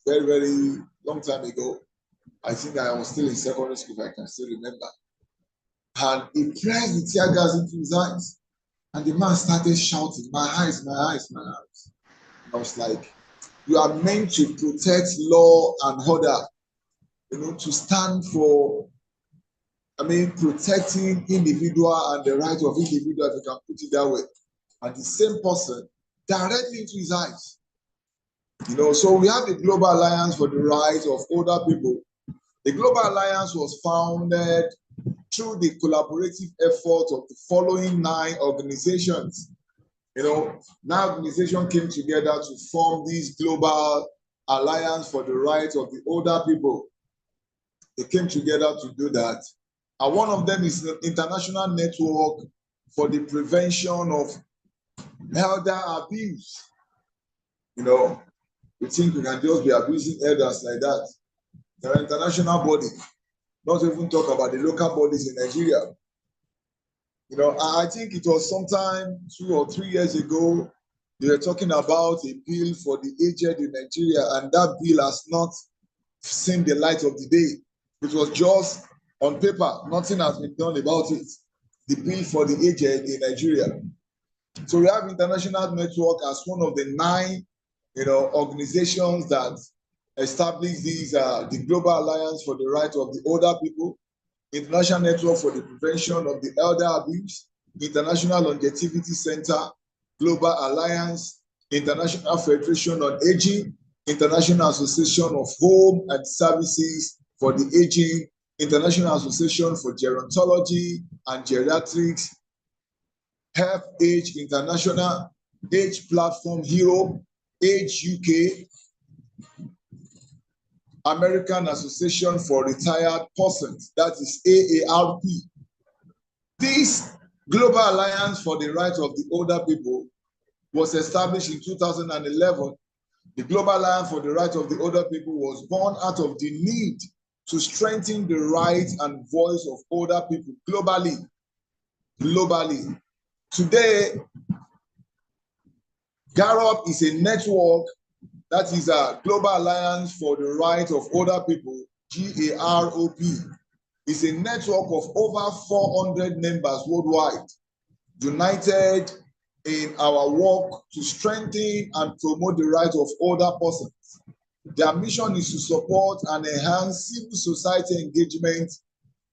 very, very long time ago. I think I was still in secondary school, if I can still remember. And he pressed the tear gas into his eyes. And the man started shouting, "My eyes, my eyes, my eyes." And I was like, you are meant to protect law and order, to stand for, protecting individual and the right of individual, if you can put it that way. And the same person directly into his eyes. So we have the Global Alliance for the Rights of Older People. The Global Alliance was founded through the collaborative effort of the following 9 organizations. 9 organizations came together to form this Global Alliance for the Rights of the Older People. They came together to do that. And one of them is the International Network for the Prevention of Elder Abuse. We think we can just be abusing elders like that. They're an international body. Not even talk about the local bodies in Nigeria. I think it was sometime 2 or 3 years ago, they were talking about a bill for the aged in Nigeria, and that bill has not seen the light of the day. It was just on paper. Nothing has been done about it. The bill for the aged in Nigeria. So we have International Network as one of the 9, organizations that established these, the Global Alliance for the Right of the Older People, International Network for the Prevention of the Elder Abuse, International Longevity Center, Global Alliance, International Federation on Aging, International Association of Home and Services for the Aging, International Association for Gerontology and Geriatrics, Help Age International, Age Platform Europe, Age UK, American Association for Retired Persons, that is AARP. This Global Alliance for the Rights of the Older People was established in 2011. The Global Alliance for the Rights of the Older People was born out of the need to strengthen the rights and voice of older people globally. Today, GAROP is a network, that is a Global Alliance for the Rights of Older People, GAROP. It's a network of over 400 members worldwide, united in our work to strengthen and promote the rights of older persons. Their mission is to support and enhance civil society engagement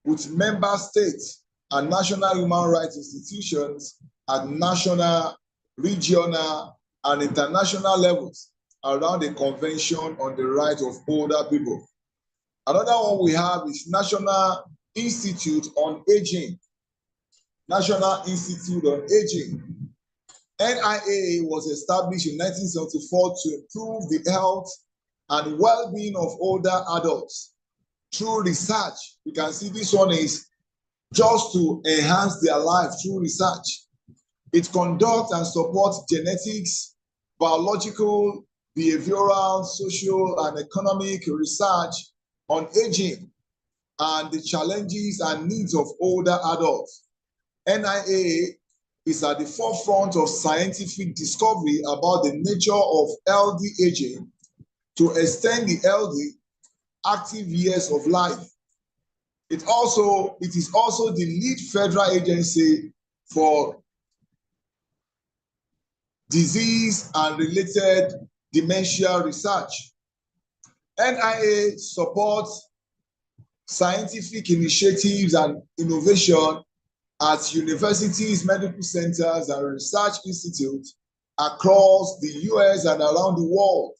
with member states and national human rights institutions at national, regional, and international levels around the Convention on the Rights of Older People. Another one we have is National Institute on Aging. National Institute on Aging. NIA was established in 1974 to improve the health and well-being of older adults through research. You can see this one is just to enhance their life through research. It conducts and supports genetics, biological, behavioral, social, and economic research on aging and the challenges and needs of older adults. NIA is at the forefront of scientific discovery about the nature of healthy aging to extend the healthy, active years of life. It is also the lead federal agency for disease and related dementia research. NIA supports scientific initiatives and innovation at universities, medical centers, and research institutes across the US and around the world,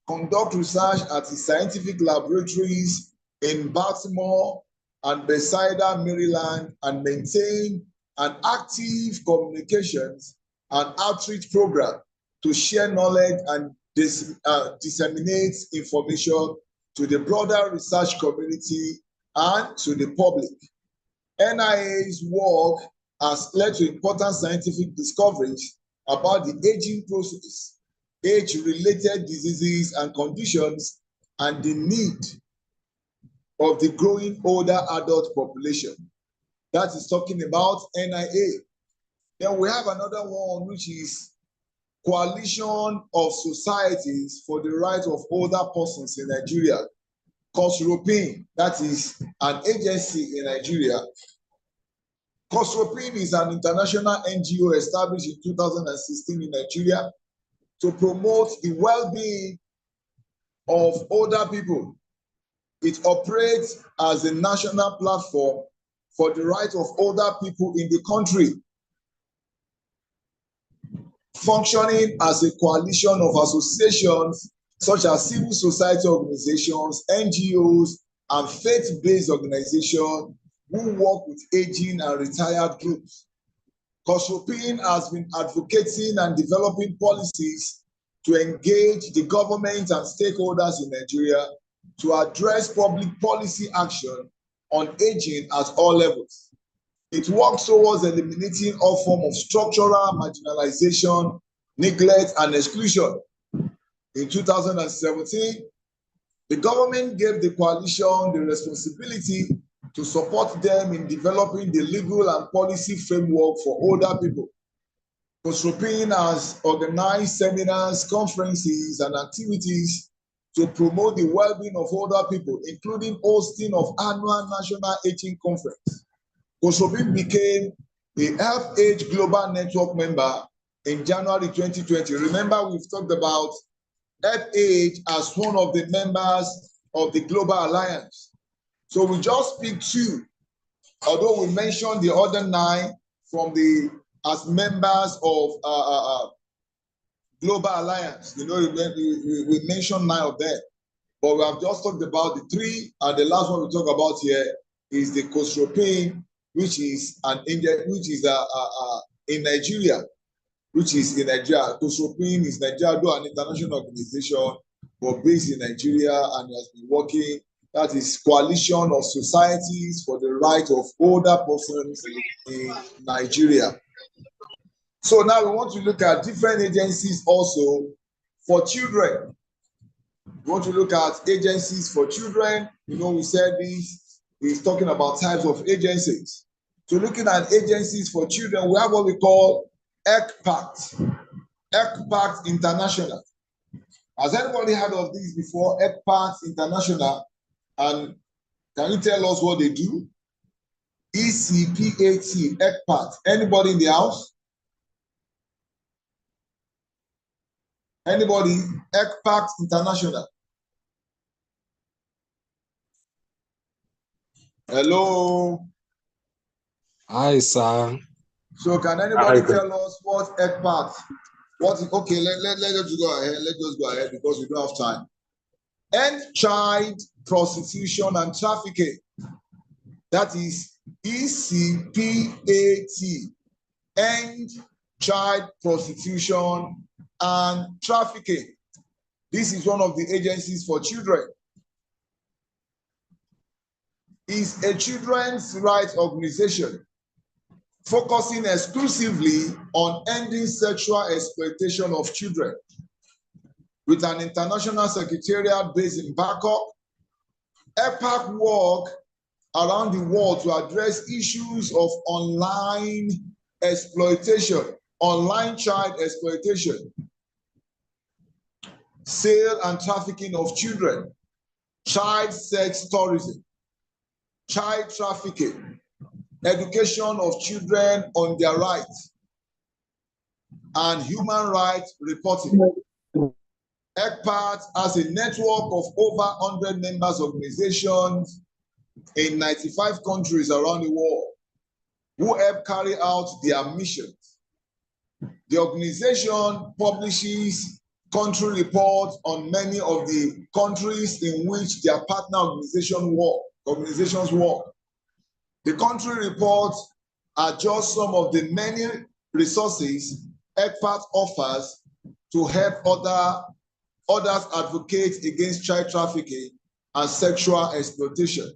conduct research at the scientific laboratories in Baltimore and Bethesda, Maryland, and maintain an active communications and outreach program to share knowledge and disseminate information to the broader research community and to the public. NIA's work has led to important scientific discoveries about the aging process, age-related diseases and conditions, and the need of the growing older adult population. That is talking about NIA. Then we have another one, which is Coalition of Societies for the Rights of Older Persons in Nigeria, COSROPIN, that is an agency in Nigeria. COSROPIN is an international NGO established in 2016 in Nigeria to promote the well-being of older people. It operates as a national platform for the rights of older people in the country, functioning as a coalition of associations such as civil society organizations, NGOs, and faith-based organizations who work with aging and retired groups. COSROPIN has been advocating and developing policies to engage the government and stakeholders in Nigeria to address public policy action on aging at all levels. It works towards eliminating all forms of structural marginalization, neglect, and exclusion. In 2017, the government gave the coalition the responsibility to support them in developing the legal and policy framework for older people. COSROPIN has organized seminars, conferences, and activities to promote the well-being of older people, including hosting of annual National Aging Conference. COSROPIN became a Health Age Global Network member in January 2020. Remember, we've talked about Health Age as one of the members of the Global Alliance. So we just picked 2, although we mentioned the other 9 from the as members of Global Alliance. You know, we mentioned 9 of them, but we have just talked about the 3, and the last one we talk about here is the COSROPIN, which is in Nigeria, COSROPIN is Nigeria, though an international organization, but based in Nigeria, and has been working. That is Coalition of Societies for the Right of Older Persons in Nigeria. So now we want to look at different agencies also for children. We want to look at agencies for children. You know, we said this is talking about types of agencies. So looking at agencies for children, we have what we call ECPACT, ECPACT International. Has anybody heard of this before? ECPACT International. And can you tell us what they do? ECPAT, ECPAT. Anybody in the house? Anybody? ECPAT International. Hello. Hi, sir. So can anybody tell us what ECPAT? What is, okay, let's just go ahead. Let's just go ahead because we don't have time. End child prostitution and trafficking. That is ECPAT. End child prostitution and trafficking. This is one of the agencies for children. It's a children's rights organization focusing exclusively on ending sexual exploitation of children, with an international secretariat based in Bangkok. EPAC work around the world to address issues of online exploitation, online child exploitation, sale and trafficking of children, child sex tourism, child trafficking, education of children on their rights, and human rights reporting. ECPAT has a network of over 100 members organizations in 95 countries around the world who help carry out their missions. The organization publishes country reports on many of the countries in which their partner organizations work. The country reports are just some of the many resources ECPAT offers to help others advocate against child trafficking and sexual exploitation.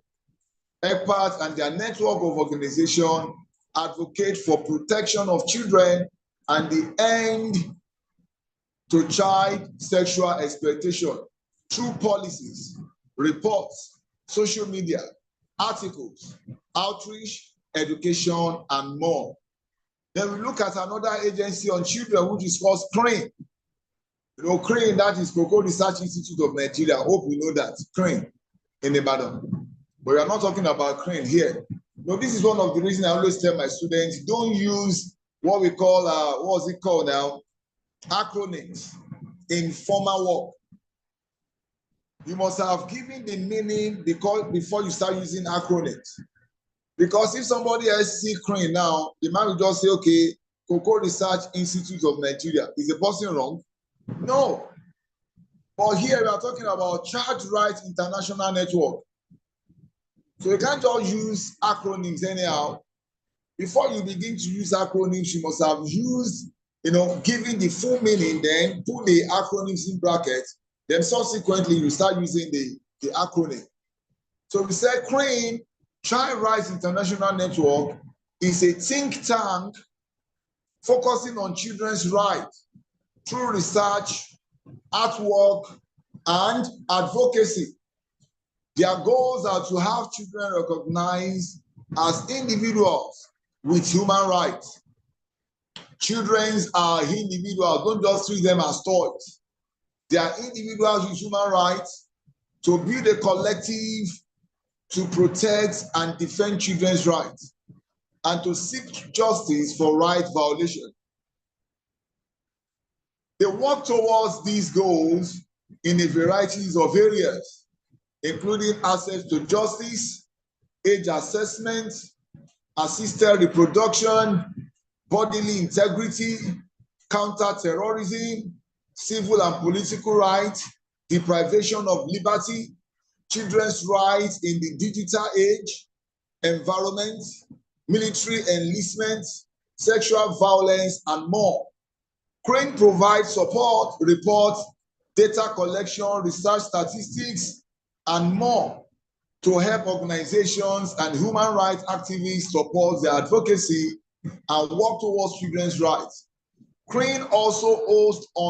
ECPAT and their network of organizations advocate for protection of children and the end to child sexual exploitation through policies, reports, social media, articles, outreach, education, and more. Then we look at another agency on children, which is called CRANE. You know, CRANE, that is Cocoa Research Institute of Nigeria. I hope you know that, CRANE in Ibadan. But we are not talking about CRANE here. No, this is one of the reasons I always tell my students, don't use what we call, what's it called now? Acronyms in formal work. You must have given the meaning before you start using acronyms. Because if somebody else see CRANE now, the man will just say, okay, Cocoa Research Institute of Nigeria. Is the person wrong? No. But here we are talking about Child Rights International Network. So you can't just use acronyms anyhow. Before you begin to use acronyms, you must have used, given the full meaning, then put the acronyms in brackets. Then subsequently, you start using the acronym. So we said CRANE, Child Rights International Network, is a think tank focusing on children's rights through research, artwork, and advocacy. Their goals are to have children recognized as individuals with human rights. Children are individuals, don't just treat them as toys. They are individuals with human rights to build a collective to protect and defend children's rights and to seek justice for right violation. They work towards these goals in a variety of areas, including access to justice, age assessment, assisted reproduction, bodily integrity, counter-terrorism, civil and political rights, deprivation of liberty, children's rights in the digital age, environment, military enlistment, sexual violence, and more. CRANE provides support, reports, data collection, research statistics, and more to help organizations and human rights activists support their advocacy and work towards children's rights. CRANE also hosts an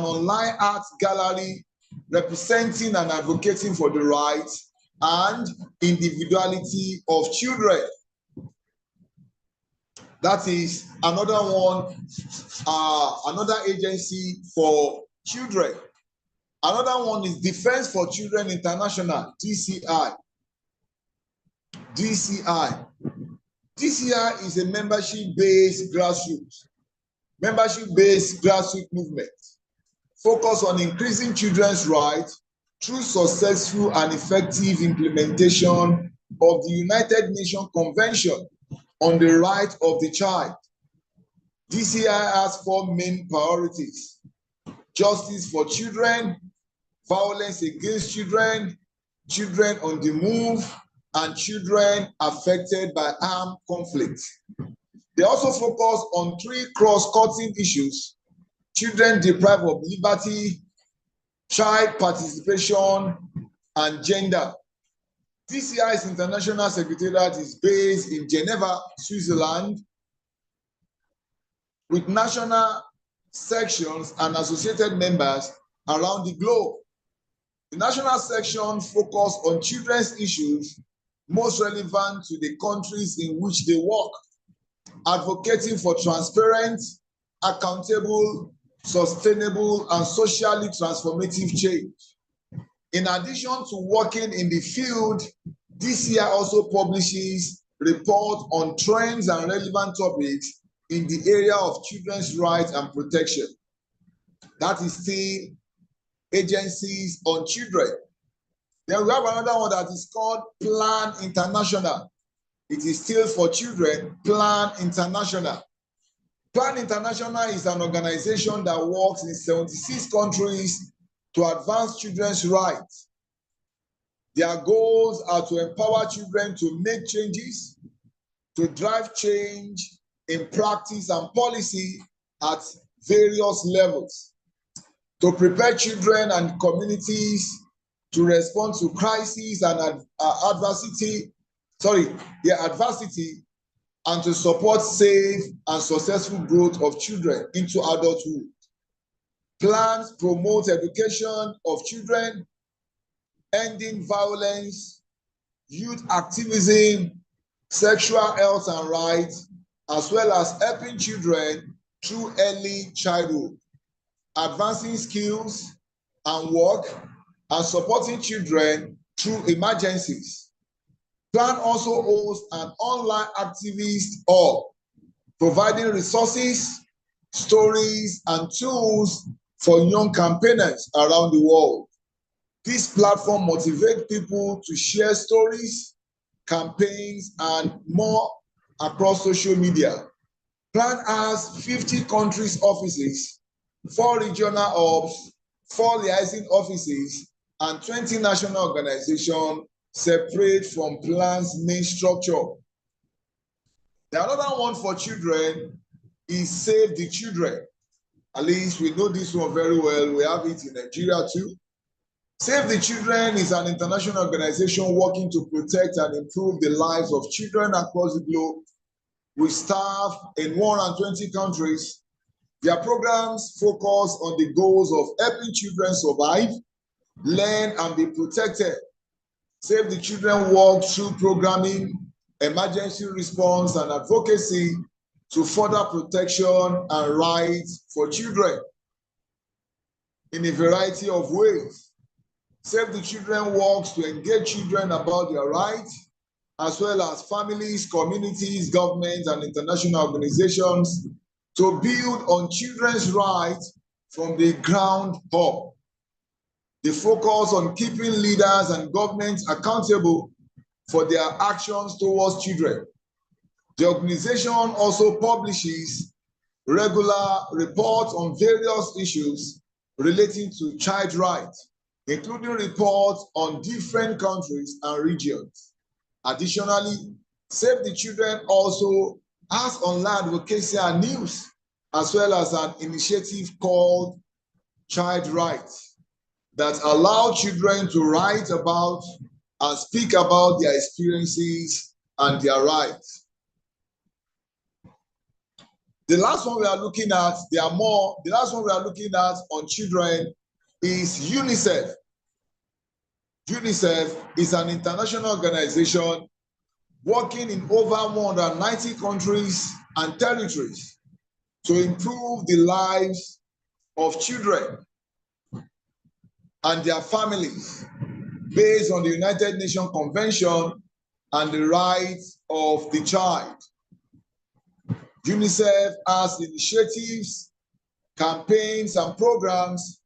online arts gallery representing and advocating for the rights and individuality of children. That is another one, another agency for children. Another one is Defense for Children International, DCI. DCI is a membership-based grassroots movement focused on increasing children's rights through successful and effective implementation of the United Nations Convention on the Right of the Child. DCI has 4 main priorities: justice for children, violence against children, children on the move, and children affected by armed conflict. They also focus on 3 cross-cutting issues: children deprived of liberty, child participation, and gender. DCI's International Secretariat is based in Geneva, Switzerland, with national sections and associated members around the globe. The national section focuses on children's issues most relevant to the countries in which they work, advocating for transparent, accountable, sustainable, and socially transformative change. In addition to working in the field, DCI also publishes reports on trends and relevant topics in the area of children's rights and protection. That is still agencies on children. Then we have another one that is called Plan International. It is still for children, Plan International. Plan International is an organization that works in 76 countries to advance children's rights. Their goals are to empower children to make changes, to drive change in practice and policy at various levels, to prepare children and communities to respond to crises and adversity, and to support safe and successful growth of children into adulthood. Plans promote education of children, ending violence, youth activism, sexual health and rights, as well as helping children through early childhood, advancing skills and work, and supporting children through emergencies. Plan also hosts an online activist hub, providing resources, stories, and tools for young campaigners around the world. This platform motivates people to share stories, campaigns, and more across social media. Plan has 50 countries offices, 4 regional hubs, 4 liaison offices, and 20 national organizations separate from Plan's main structure. The another one for children is Save the Children. At least we know this one very well. We have it in Nigeria too. Save the Children is an international organization working to protect and improve the lives of children across the globe, with staff in 120 countries. Their programs focus on the goals of helping children survive, learn, and be protected. Save the Children works through programming, emergency response, and advocacy to further protection and rights for children in a variety of ways. Save the Children works to engage children about their rights, as well as families, communities, governments, and international organizations to build on children's rights from the ground up. They focus on keeping leaders and governments accountable for their actions towards children. The organization also publishes regular reports on various issues relating to child rights, including reports on different countries and regions. Additionally, Save the Children also has online advocacy and news, as well as an initiative called Child Rights that allow children to write about and speak about their experiences and their rights. The last one we are looking at, the last one we are looking at on children is UNICEF. UNICEF is an international organization working in over 190 countries and territories to improve the lives of children and their families based on the United Nations Convention and the Rights of the Child. UNICEF has initiatives, campaigns, and programs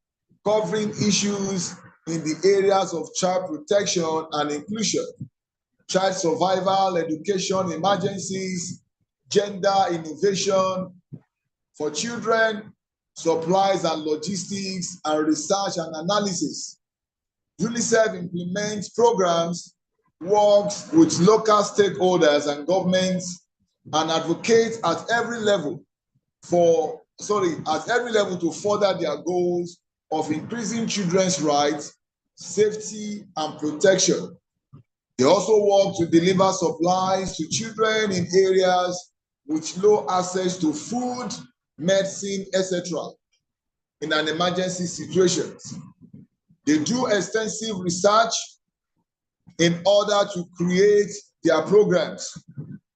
covering issues in the areas of child protection and inclusion, child survival, education, emergencies, gender innovation for children, supplies and logistics, and research and analysis. UNICEF implements programs, works with local stakeholders and governments, and advocates at every level to further their goals of increasing children's rights, safety, and protection. They also work to deliver supplies to children in areas with low access to food, medicine, etc. in an emergency situation. They do extensive research in order to create their programs,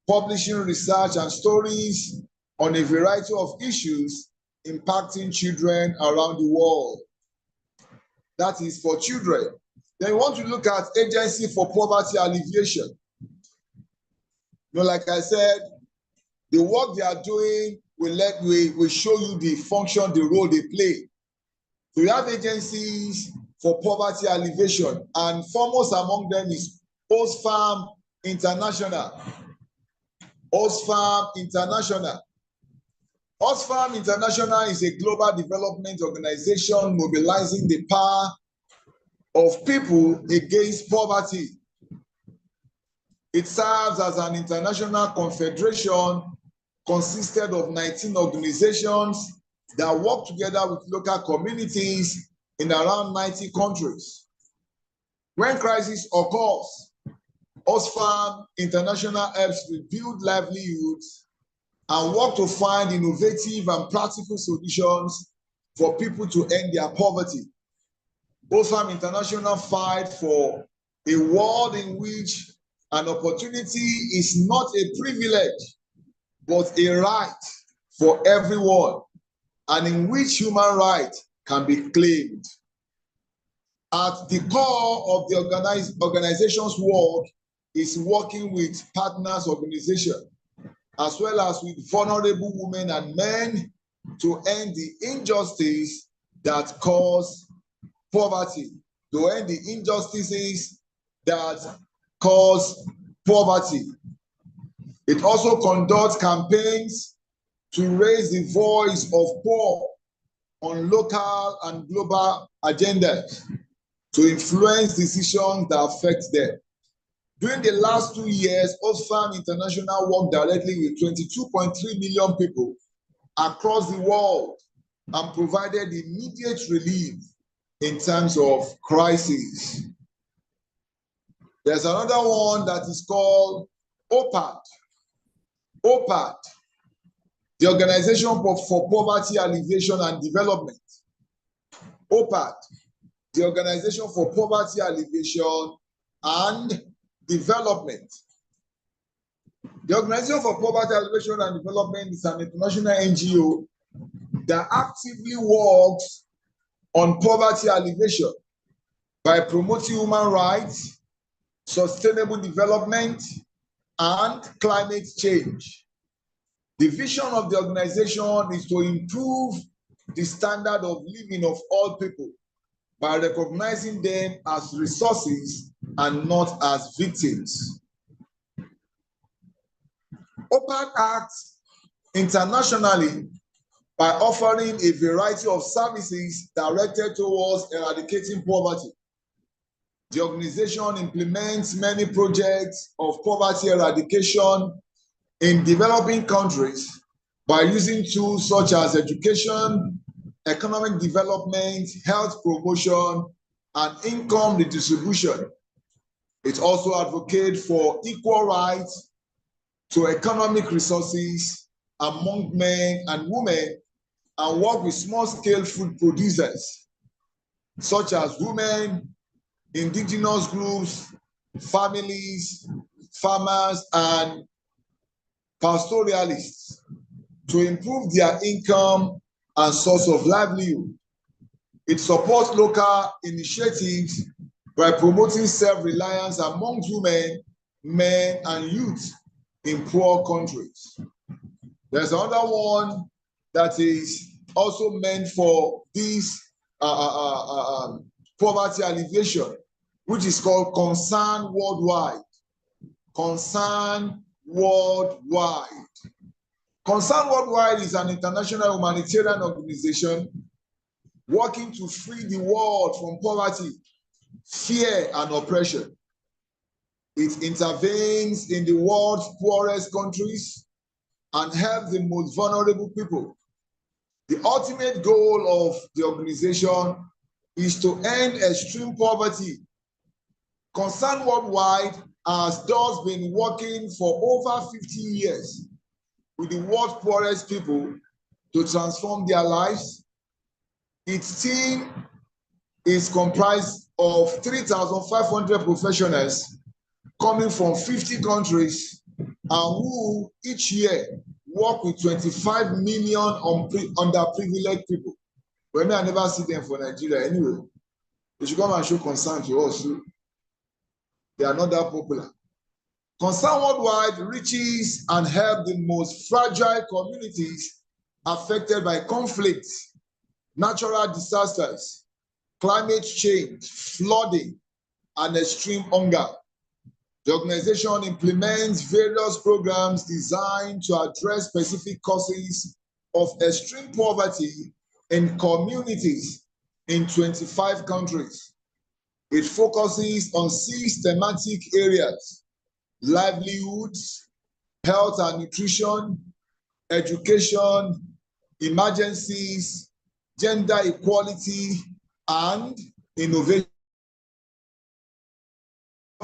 publishing research and stories on a variety of issues impacting children around the world. That is for children. Then we want to look at Agency for Poverty Alleviation. Like I said, the work they are doing will show you the function, the role they play. So we have agencies for poverty alleviation, and foremost among them is Oxfam International. Oxfam International. Oxfam International is a global development organization mobilizing the power of people against poverty. It serves as an international confederation consisted of 19 organizations that work together with local communities in around 90 countries. When crisis occurs, Oxfam International helps rebuild livelihoods and work to find innovative and practical solutions for people to end their poverty. Oxfam International fights for a world in which an opportunity is not a privilege, but a right for everyone, and in which human right can be claimed. At the core of the organization's work is working with partners organizations, as well as with vulnerable women and men, to end the injustice that cause poverty, to end the injustices that cause poverty. It also conducts campaigns to raise the voice of poor on local and global agendas, to influence decisions that affect them. During the last 2 years, Oxfam International worked directly with 22.3 million people across the world and provided immediate relief in times of crisis. There's another one that is called OPAD. OPAD, the Organization for Poverty Alleviation and Development. OPAD, the Organization for Poverty Alleviation and Development. The Organization for Poverty Alleviation and Development is an international NGO that actively works on poverty alleviation by promoting human rights, sustainable development, and climate change. The vision of the organization is to improve the standard of living of all people by recognizing them as resources and not as victims. OPAD acts internationally by offering a variety of services directed towards eradicating poverty. The organization implements many projects of poverty eradication in developing countries by using tools such as education, economic development, health promotion, and income redistribution. It also advocates for equal rights to economic resources among men and women, and work with small-scale food producers, such as women, indigenous groups, families, farmers, and pastoralists, to improve their income and source of livelihood. It supports local initiatives by promoting self-reliance among women, men, and youth in poor countries. There's another one that is also meant for this poverty alleviation, which is called Concern Worldwide. Concern Worldwide. Concern Worldwide is an international humanitarian organization working to free the world from poverty, fear, and oppression. It intervenes in the world's poorest countries and helps the most vulnerable people. The ultimate goal of the organization is to end extreme poverty. Concern Worldwide has thus been working for over 50 years with the world's poorest people to transform their lives. Its team is comprised of 3,500 professionals coming from 50 countries and who each year work with 25 million underprivileged people. But I never see them for Nigeria anyway. They should come and show concern to us too. They are not that popular. Concern Worldwide reaches and helps the most fragile communities affected by conflicts, natural disasters, climate change, flooding, and extreme hunger. The organization implements various programs designed to address specific causes of extreme poverty in communities in 25 countries. It focuses on 6 thematic areas: livelihoods, health and nutrition, education, emergencies, gender equality, and innovation.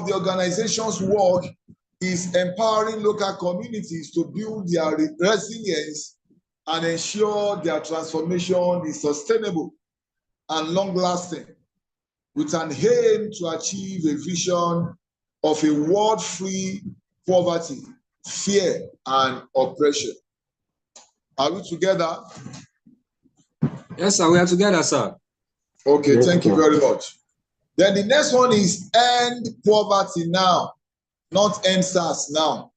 The organization's work is empowering local communities to build their resilience and ensure their transformation is sustainable and long-lasting, with an aim to achieve a vision of a world-free poverty fear, and oppression. Are we together? Yes, sir. We are together, sir. Okay, Yes, thank you sir. very much. Then the next one is end poverty now, not end SARS now.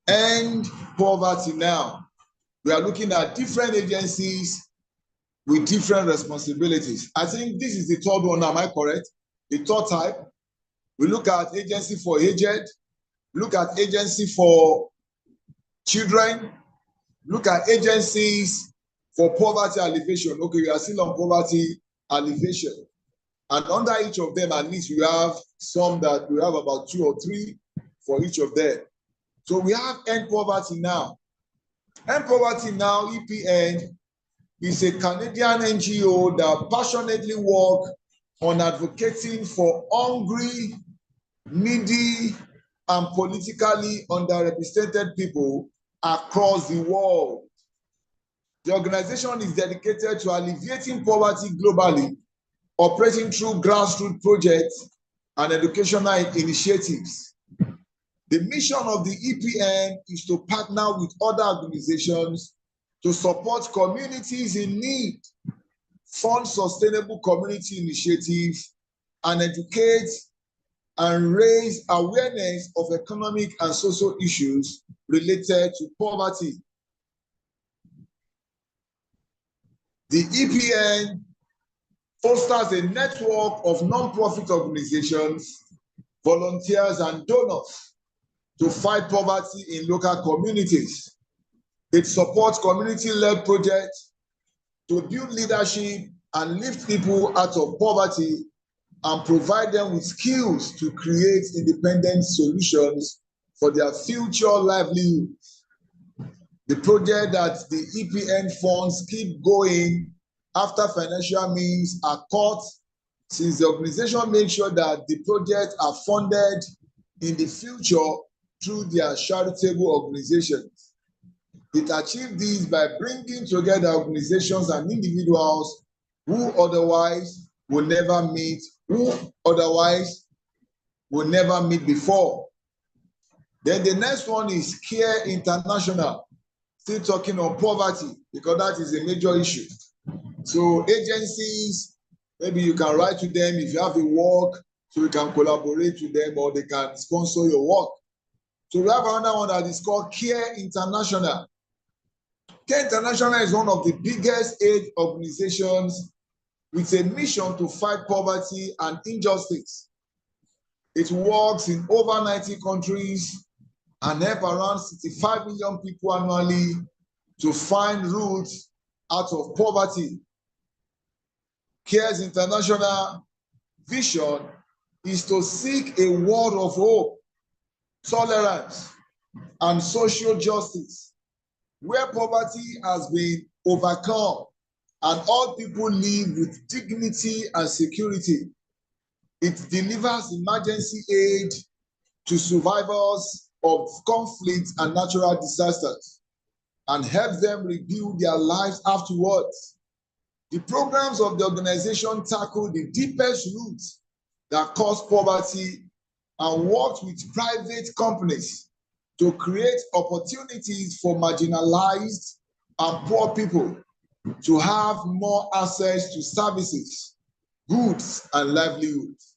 End poverty now. We are looking at different agencies with different responsibilities. I think this is the third one, am I correct? The third type. We look at agency for aged, look at agency for children, look at agencies for poverty alleviation. Okay, we are still on poverty alleviation. And under each of them, at least we have some that we have about 2 or 3 for each of them. So we have End Poverty Now. End Poverty Now, EPN, is a Canadian NGO that passionately works on advocating for hungry, needy, and politically underrepresented people across the world. The organization is dedicated to alleviating poverty globally, operating through grassroots projects and educational initiatives. The mission of the EPN is to partner with other organizations to support communities in need, fund sustainable community initiatives, and educate and raise awareness of economic and social issues related to poverty. The EPN fosters a network of non-profit organizations, volunteers, and donors to fight poverty in local communities. It supports community-led projects to build leadership and lift people out of poverty and provide them with skills to create independent solutions for their future livelihoods. The project that the EPN funds keep going after financial means are cut, since the organization makes sure that the projects are funded in the future through their charitable organizations. It achieved this by bringing together organizations and individuals who otherwise will never meet before. Then the next one is Care International, still talking on poverty because that is a major issue. So agencies, maybe you can write to them if you have a work, so you can collaborate with them or they can sponsor your work. So we have another one that is called Care International. Care International is one of the biggest aid organizations with a mission to fight poverty and injustice. It works in over 90 countries and help around 65 million people annually to find routes out of poverty. CARE's international vision is to seek a world of hope, tolerance, and social justice, where poverty has been overcome and all people live with dignity and security. It delivers emergency aid to survivors of conflict and natural disasters and helps them rebuild their lives afterwards. The programs of the organization tackle the deepest roots that cause poverty and work with private companies to create opportunities for marginalized and poor people to have more access to services, goods, and livelihoods.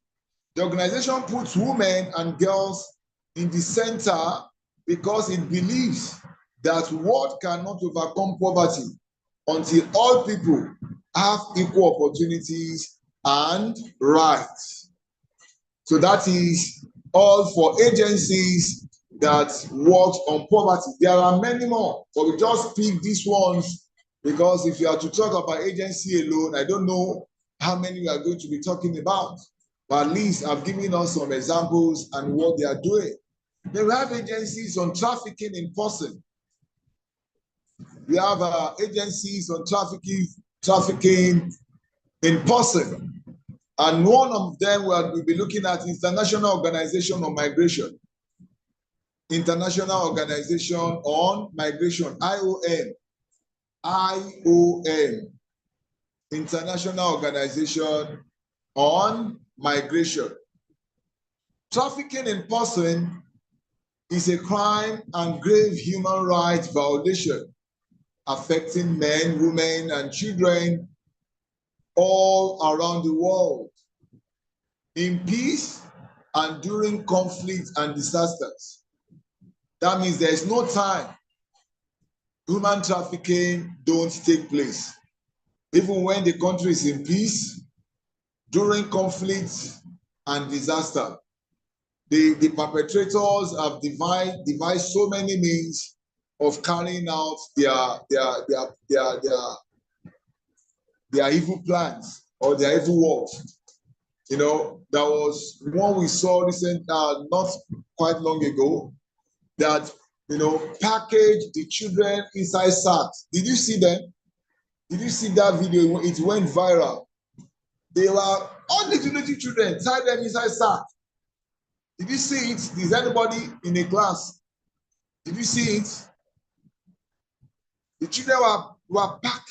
The organization puts women and girls in the center because it believes that the world cannot overcome poverty until all people have equal opportunities and rights. So that is all for agencies that work on poverty. There are many more, but we just pick these ones because if you are to talk about agency alone, I don't know how many we are going to be talking about. But at least I've given us some examples and what they are doing. Then we have agencies on trafficking in person. We have agencies on trafficking in person. And one of them we'll be looking at International Organization on Migration. International Organization on Migration, IOM. IOM. International Organization on Migration. Trafficking in person is a crime and grave human rights violation affecting men, women, and children all around the world in peace and during conflicts and disasters. That means there is no time human trafficking don't take place. Even when the country is in peace, during conflicts and disaster, the perpetrators have devised so many means of carrying out their evil plans or their evil works. You know, there was one we saw not quite long ago, that, you know, packaged the children inside sacks. Did you see them? Did you see that video? It went viral. They were all little children, tied them inside sacks. Did you see it? Is anybody in a class? Did you see it? The children were packed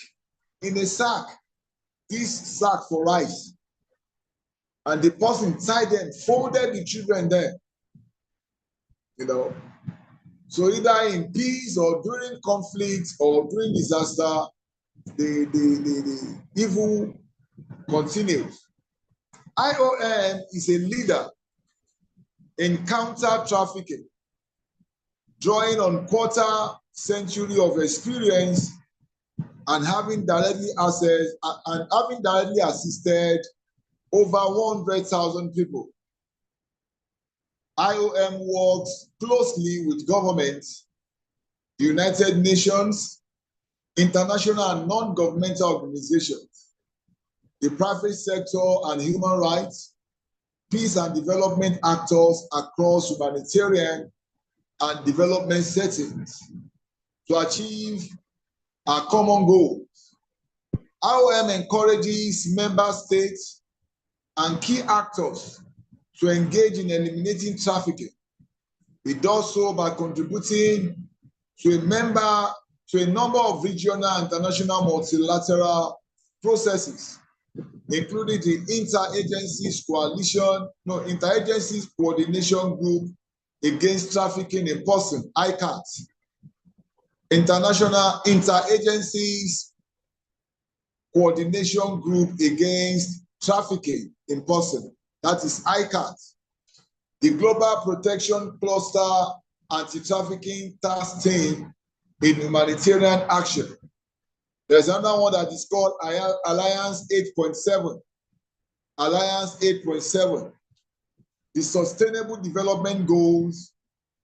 in a sack, this sack for rice. And the person tied them, folded the children there. You know, so either in peace or during conflict or during disaster, the evil continues. IOM is a leader in counter trafficking, drawing on quarter century of experience and having directly assisted over 100,000 people. IOM works closely with governments, the United Nations, international and non-governmental organizations, the private sector and human rights, peace and development actors across humanitarian and development settings to achieve our common goals. IOM encourages member states and key actors to engage in eliminating trafficking. It does so by contributing to a number of regional and international multilateral processes, including the Interagency Coordination Group Against Trafficking in Person, ICAT, International Interagencies Coordination Group Against Trafficking in Person, that is ICAT, the Global Protection Cluster Anti-Trafficking Task Team in Humanitarian Action. There's another one that is called Alliance 8.7. Alliance 8.7, the Sustainable Development Goals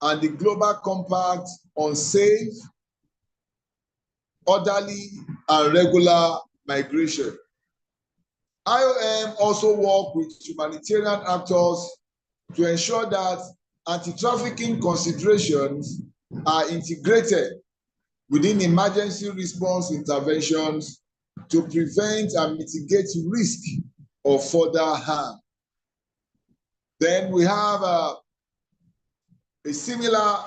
and the Global Compact on Safe, Orderly, and Regular Migration. IOM also works with humanitarian actors to ensure that anti-trafficking considerations are integrated within emergency response interventions to prevent and mitigate risk of further harm. Then we have a similar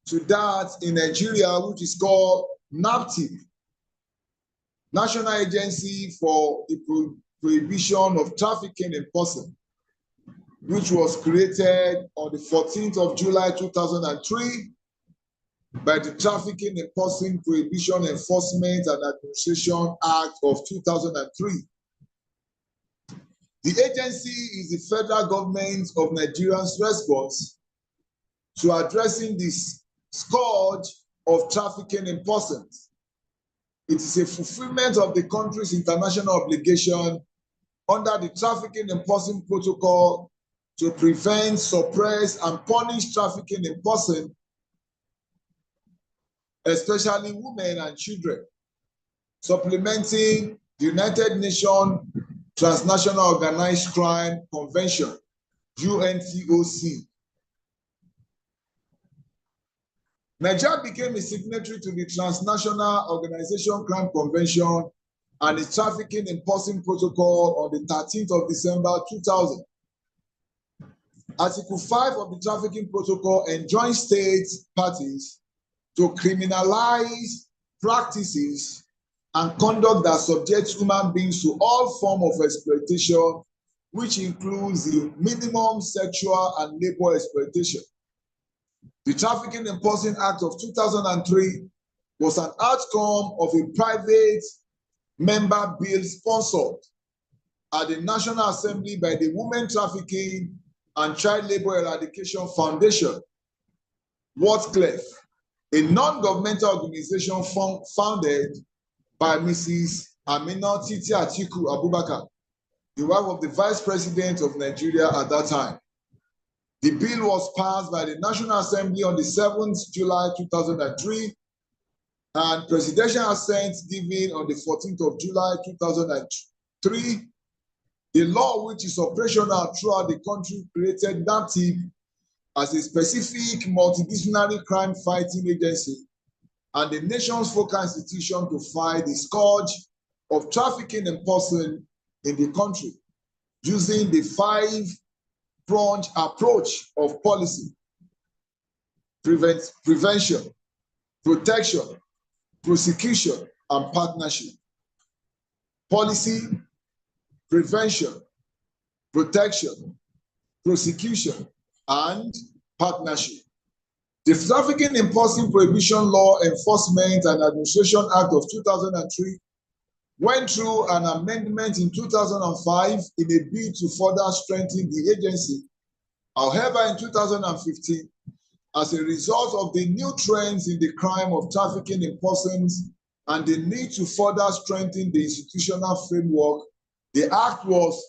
to that in Nigeria, which is called NAPTIP, National Agency for the Prohibition of Trafficking in Person, which was created on the 14th of July 2003 by the Trafficking in Person Prohibition Enforcement and Administration Act of 2003. The agency is the federal government of Nigeria's response to addressing this scourge of trafficking in persons. It is a fulfillment of the country's international obligation under the Trafficking in Person Protocol to prevent, suppress, and punish trafficking in person, especially women and children, supplementing the United Nations Transnational Organized Crime Convention, UNTOC. Nigeria became a signatory to the Transnational Organization Crime Convention and the Trafficking in Person Protocol on the 13th of December 2000. Article 5 of the Trafficking Protocol enjoins state parties to criminalize practices and conduct that subjects human beings to all forms of exploitation, which includes the minimum sexual and labor exploitation. The Trafficking in Person Act of 2003 was an outcome of a private member bill sponsored at the National Assembly by the Women Trafficking and Child Labor Eradication Foundation, Wharncliffe, a non-governmental organization founded by Mrs. Amina Titi Atiku Abubakar, the wife of the Vice President of Nigeria at that time. The bill was passed by the National Assembly on the 7th July 2003 and presidential assent given on the 14th of July 2003. The law, which is operational throughout the country, created NAPTIP as a specific multidisciplinary crime fighting agency and the nation's focal institution to fight the scourge of trafficking in person in the country, using the five-pronged approach of policy, prevention, protection, prosecution, and partnership. Policy, prevention, protection, prosecution, and partnership. The Trafficking in Person Prohibition Law Enforcement and Administration Act of 2003 went through an amendment in 2005 in a bid to further strengthen the agency. However, in 2015, as a result of the new trends in the crime of trafficking in persons and the need to further strengthen the institutional framework, the act was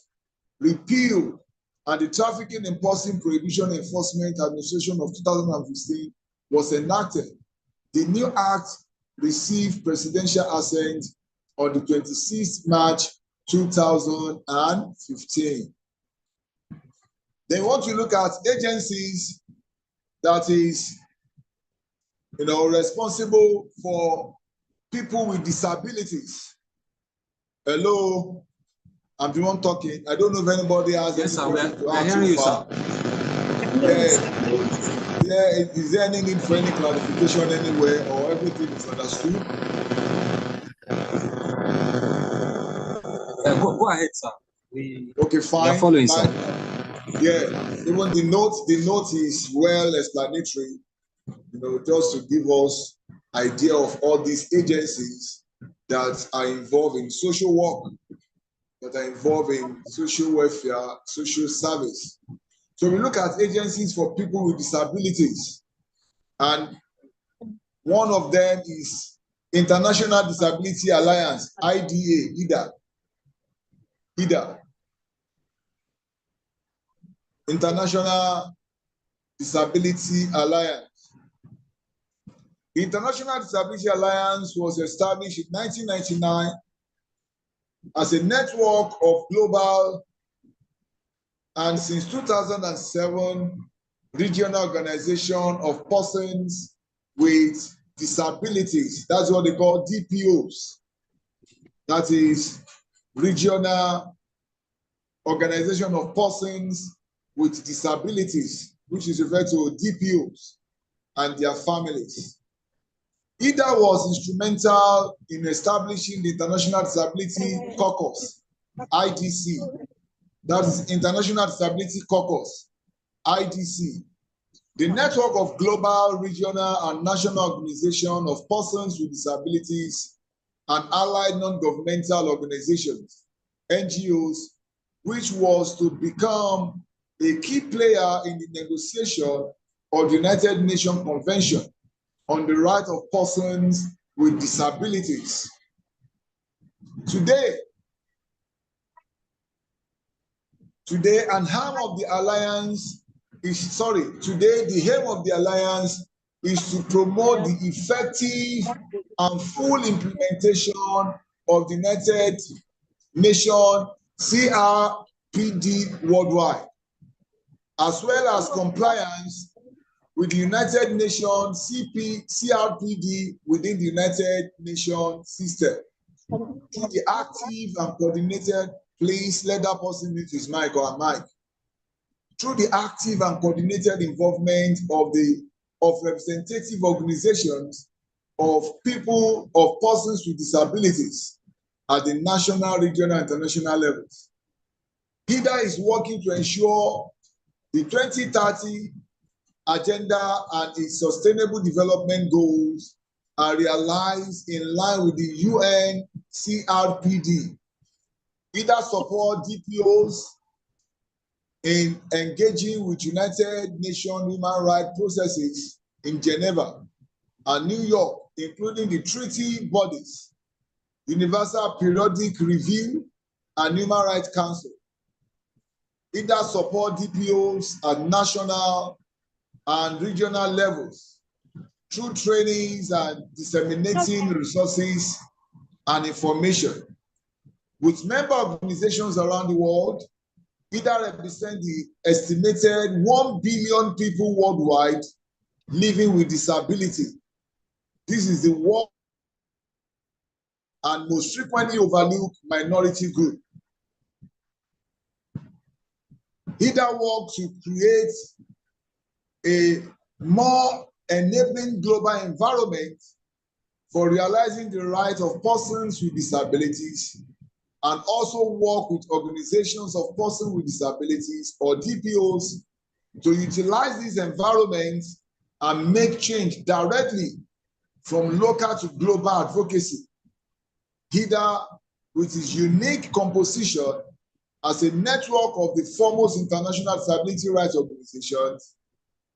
repealed and the Trafficking in Person Prohibition Enforcement Administration of 2015 was enacted. The new act received presidential assent on the 26th March 2015. They want to look at agencies that is, responsible for people with disabilities. Hello, I'm the one talking. I don't know if anybody has. Yes, sir. We're hearing you, sir. Is there any need for any clarification anywhere, or everything is understood? Go ahead, sir. Okay, fine. We are following, sir. Yeah, even the note is well explanatory, just to give us idea of all these agencies that are involved in social work, that are involved in social welfare, social service. So we look at agencies for people with disabilities, and one of them is International Disability Alliance, IDA. International Disability Alliance. The International Disability Alliance was established in 1999 as a network of global and since 2007 regional organization of persons with disabilities. That's what they call DPOs. That is Regional Organization of Persons with Disabilities, which is referred to DPOs and their families. IDA was instrumental in establishing the International Disability Caucus, IDC. That is International Disability Caucus, IDC. The network of global, regional, and national organizations of persons with disabilities and allied non-governmental organizations, NGOs, which was to become a key player in the negotiation of the United Nations Convention on the right of persons with disabilities. Today, the aim of the alliance is to promote the effective and full implementation of the United Nations CRPD worldwide, as well as compliance with the United Nations CRPD within the United Nations system. Through the active and coordinated, please let that person mute his mic or her mic. Through the active and coordinated involvement of representative organizations of persons with disabilities at the national, regional, and international levels. HIDA is working to ensure the 2030 agenda and its sustainable development goals are realized in line with the UN CRPD. Either support DPOs in engaging with United Nations human rights processes in Geneva and New York, including the treaty bodies, Universal Periodic Review, and Human Rights Council. Either support DPOs at national and regional levels through trainings and disseminating resources and information with member organizations around the world, either represent the estimated 1 billion people worldwide living with disability. This is the world and most frequently overlooked minority group. Either work to create a more enabling global environment for realizing the rights of persons with disabilities, and also work with organizations of persons with disabilities or DPOs to utilize these environments and make change directly from local to global advocacy, either with its unique composition as a network of the foremost international disability rights organizations,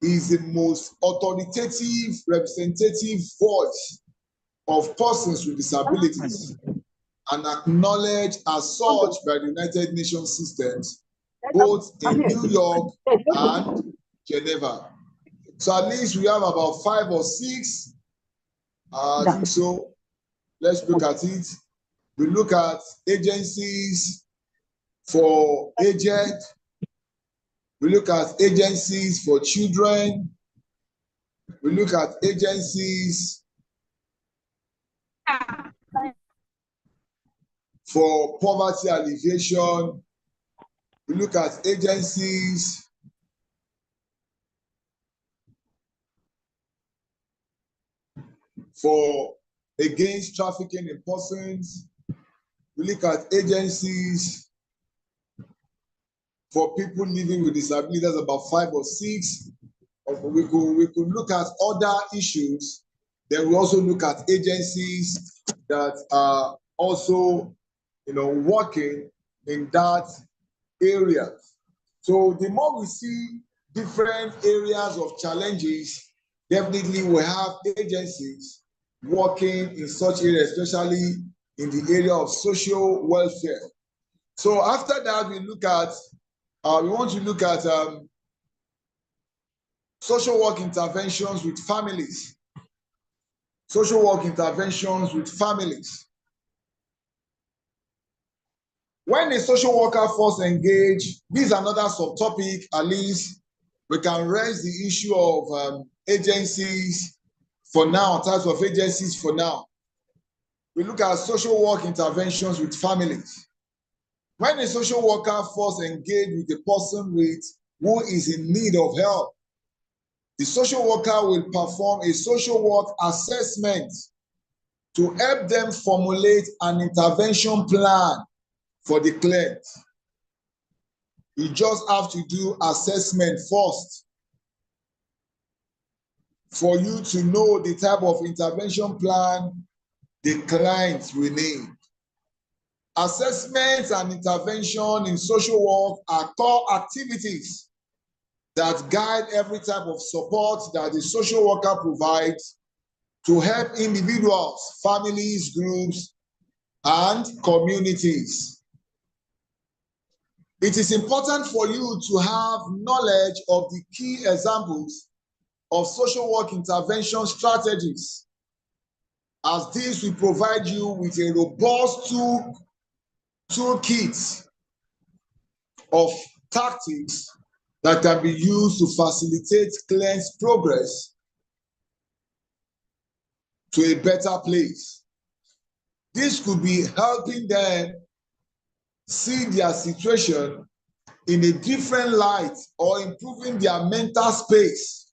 is the most authoritative, representative voice of persons with disabilities and acknowledged as such by the United Nations systems, both in New York and Geneva. So at least we have about 5 or 6. I think so. Let's look at it. We look at agencies for aged. We look at agencies for children. We look at agencies for poverty alleviation. We look at agencies for against trafficking in persons. We look at agencies for people living with disabilities. That's about 5 or 6. We could look at other issues. Then we also look at agencies that are also, working in that area. So the more we see different areas of challenges, definitely we have agencies working in such areas, especially in the area of social welfare. So after that, we want to look at social work interventions with families. Social work interventions with families. When a social worker first engage, this is another subtopic, at least we can raise the issue of agencies for now, types of agencies for now. We look at social work interventions with families. When a social worker first engage with a person who is in need of help, the social worker will perform a social work assessment to help them formulate an intervention plan for the client. You just have to do assessment first for you to know the type of intervention plan the client will need. Assessments and intervention in social work are core activities that guide every type of support that the social worker provides to help individuals, families, groups, and communities. It is important for you to have knowledge of the key examples of social work intervention strategies, as this will provide you with a robust toolkit of tactics that can be used to facilitate clients' progress to a better place. This could be helping them see their situation in a different light or improving their mental space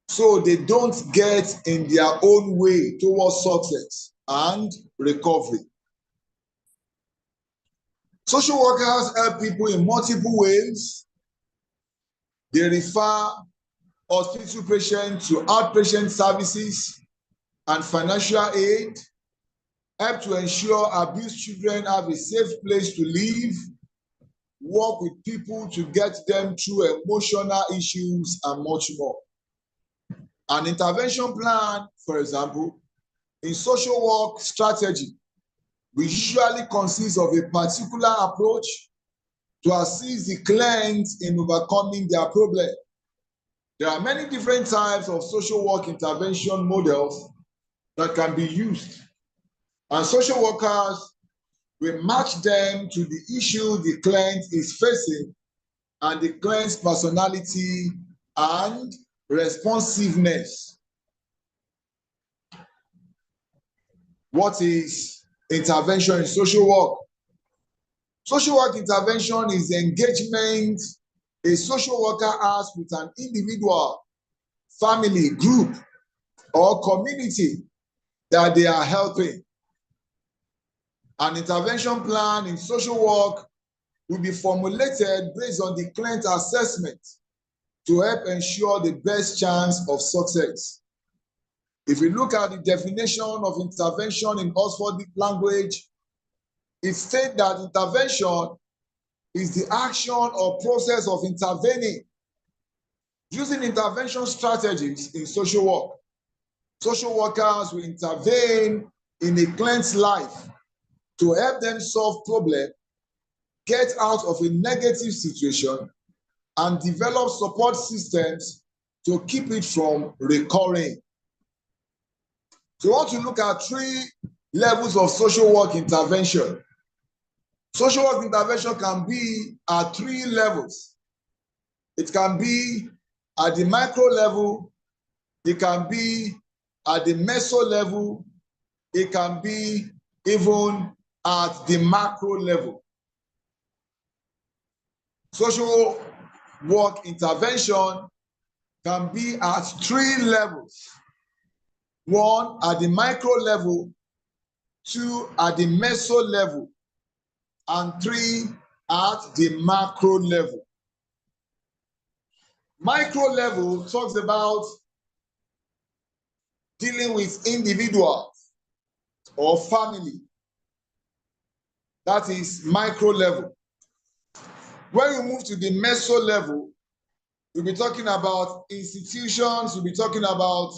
so they don't get in their own way towards success and recovery. Social workers help people in multiple ways. They refer hospital patients to outpatient services and financial aid, help to ensure abused children have a safe place to live, work with people to get them through emotional issues, and much more. An intervention plan, for example, in social work strategy, will usually consist of a particular approach to assist the clients in overcoming their problem. There are many different types of social work intervention models that can be used, and social workers will match them to the issue the client is facing and the client's personality and responsiveness. What is intervention in social work? Social work intervention is the engagement a social worker has with an individual, family, group, or community that they are helping. An intervention plan in social work will be formulated based on the client assessment to help ensure the best chance of success. If you look at the definition of intervention in Oxford language, it states that intervention is the action or process of intervening using intervention strategies in social work. Social workers will intervene in a client's life to help them solve problems, get out of a negative situation, and develop support systems to keep it from recurring. So we want to look at 3 levels of social work intervention. Social work intervention can be at 3 levels. It can be at the micro level, it can be at the meso level, it can be even at the macro level. Social work intervention can be at 3 levels. 1 at the micro level, 2 at the meso level, and 3 at the macro level. Micro level talks about dealing with individuals or family. That is micro level. When we move to the meso level, we'll be talking about institutions, we'll be talking about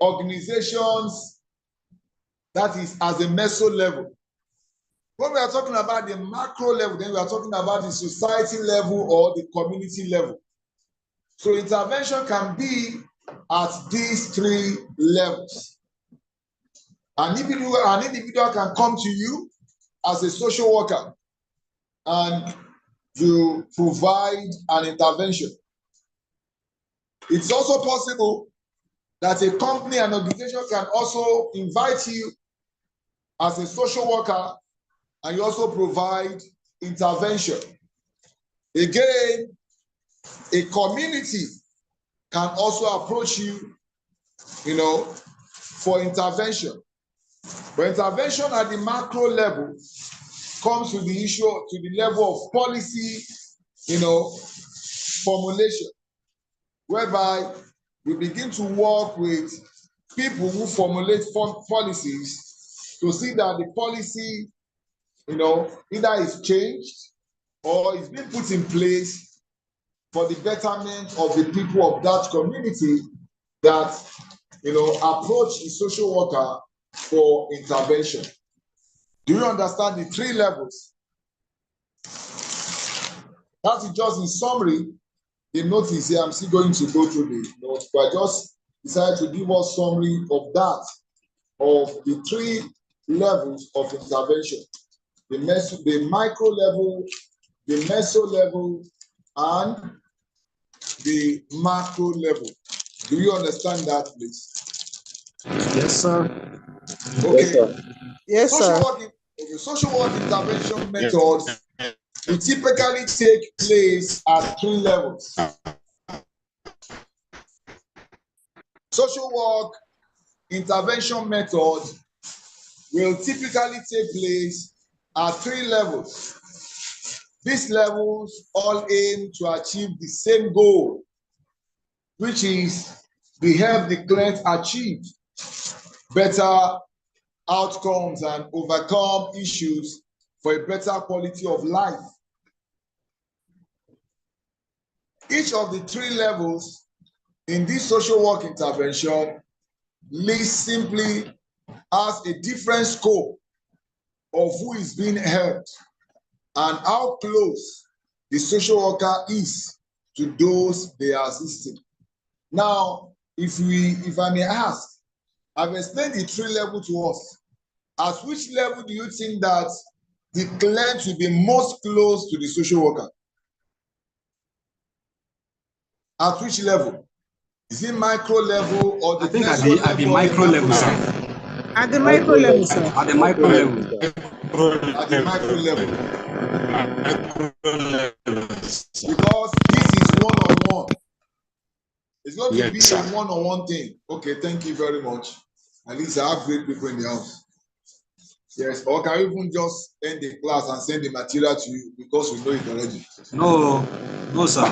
organizations. That is as a meso level. When we are talking about the macro level, then we are talking about the society level or the community level. So intervention can be at these 3 levels. An individual can come to you as a social worker and you provide an intervention. It's also possible that a company and organization can also invite you as a social worker and you also provide intervention. Again, a community can also approach you, for intervention. But intervention at the macro level comes to the issue, to the level of policy, formulation, whereby we begin to work with people who formulate policies to see that the policy, either is changed or is being put in place for the betterment of the people of that community that, approach the social worker for intervention. Do you understand the 3 levels? That is just in summary. The notice here, I'm still going to go through the notes, but I just decided to give us summary of that, of the 3 levels of intervention. The micro level, the meso level, and the macro level. Do you understand that, please? Yes, sir. Okay. Yes, sir. Social work intervention methods will typically take place at 3 levels. Social work intervention methods will typically take place at 3 levels. These levels all aim to achieve the same goal. which is the help the client achieve better outcomes and overcome issues for a better quality of life. Each of the three levels in this social work intervention lists simply has a different scope of who is being helped and how close the social worker is to those they are assisting. Now, if I may ask, I've explained the three levels to us. At which level do you think that the client will be most close to the social worker? At which level? Is it micro level or the I think at the micro level, sir. At the micro level, sir. At the micro level. At the micro level. Because this is one-on-one. It's going to be a one-on-one thing. Okay, thank you very much. At least I have great people in the house. Yes, or can you even just end the class and send the material to you because we know it already? No, sir.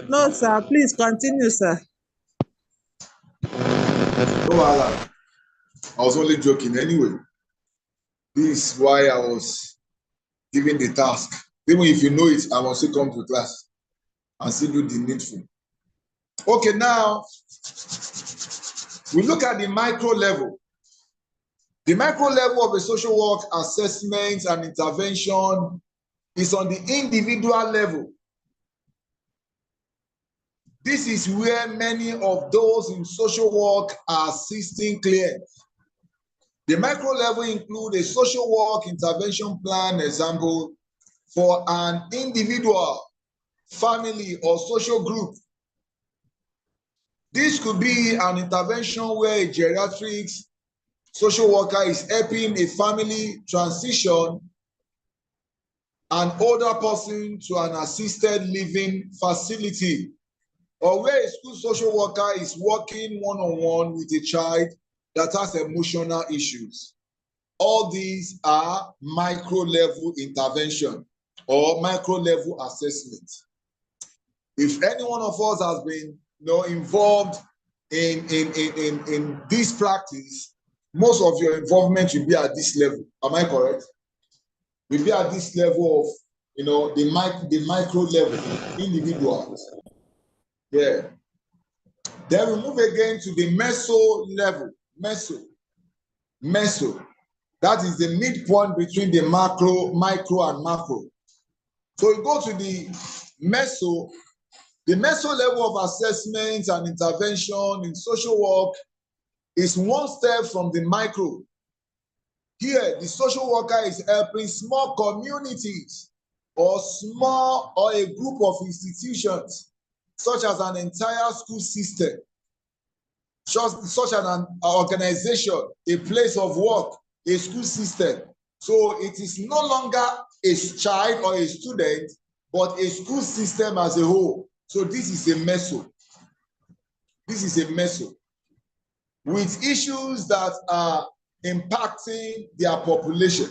No, sir. Please continue, sir. No, I was only joking anyway. This is why I was given the task. Even if you know it, I must still come to class and still do the needful. Okay, now we look at the micro level. The micro level of a social work assessment and intervention is on the individual level. This is where many of those in social work are assisting clients. The micro level includes a social work intervention plan example for an individual, family, or social group. This could be an intervention where a geriatrics social worker is helping a family transition an older person to an assisted living facility, or where a school social worker is working one-on-one with a child that has emotional issues. All these are micro-level intervention or micro-level assessment. If any one of us has been involved in this practice, most of your involvement will be at this level. Am I correct? Will be at this level of the micro level, individuals. Yeah. Then we move again to the meso level. Meso. That is the midpoint between the micro and macro. So we go to the meso. The meso level of assessment and intervention in social work is one step from the micro. Here, the social worker is helping small communities or a group of institutions, such as an entire school system, such as an organization, a place of work, a school system. So it is no longer a child or a student, but a school system as a whole. So this is a meso. This is a meso with issues that are impacting their population.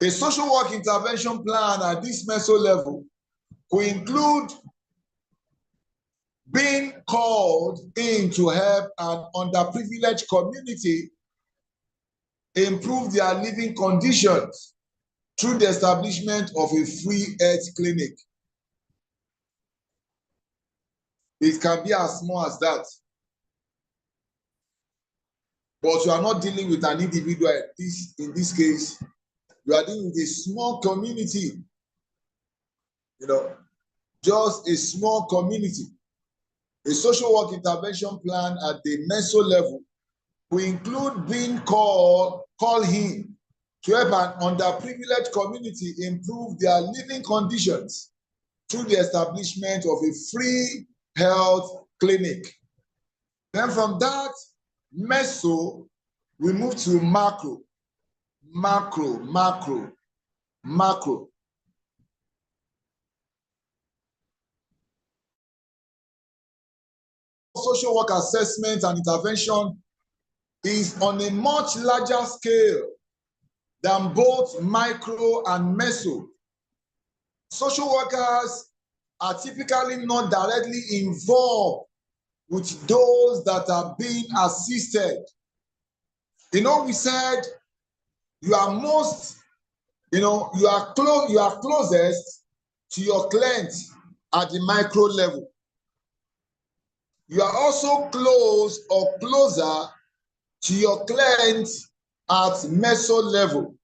A social work intervention plan at this meso level will include being called in to help an underprivileged community improve their living conditions through the establishment of a free health clinic. It can be as small as that. But you are not dealing with an individual in this case. You are dealing with a small community, just a small community. A social work intervention plan at the meso level will include being called in to help an underprivileged community improve their living conditions through the establishment of a free health clinic. Then from that meso, we move to macro. Social work assessment and intervention is on a much larger scale than both micro and meso. Social workers are typically not directly involved with those that are being assisted. You know, we said you are most, you are closest to your client at the micro level. You are also close or closer to your client at meso level.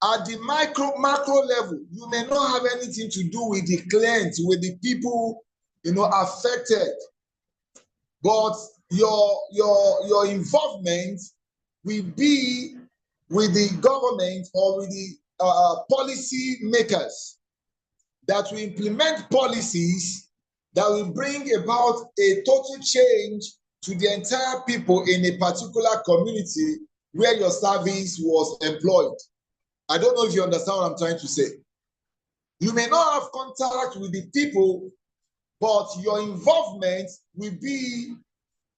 At the macro level, you may not have anything to do with the client, with the people, affected. But your involvement will be with the government or with the policy makers that will implement policies that will bring about a total change to the entire people in a particular community where your service was employed. I don't know if you understand what I'm trying to say. You may not have contact with the people, but your involvement will be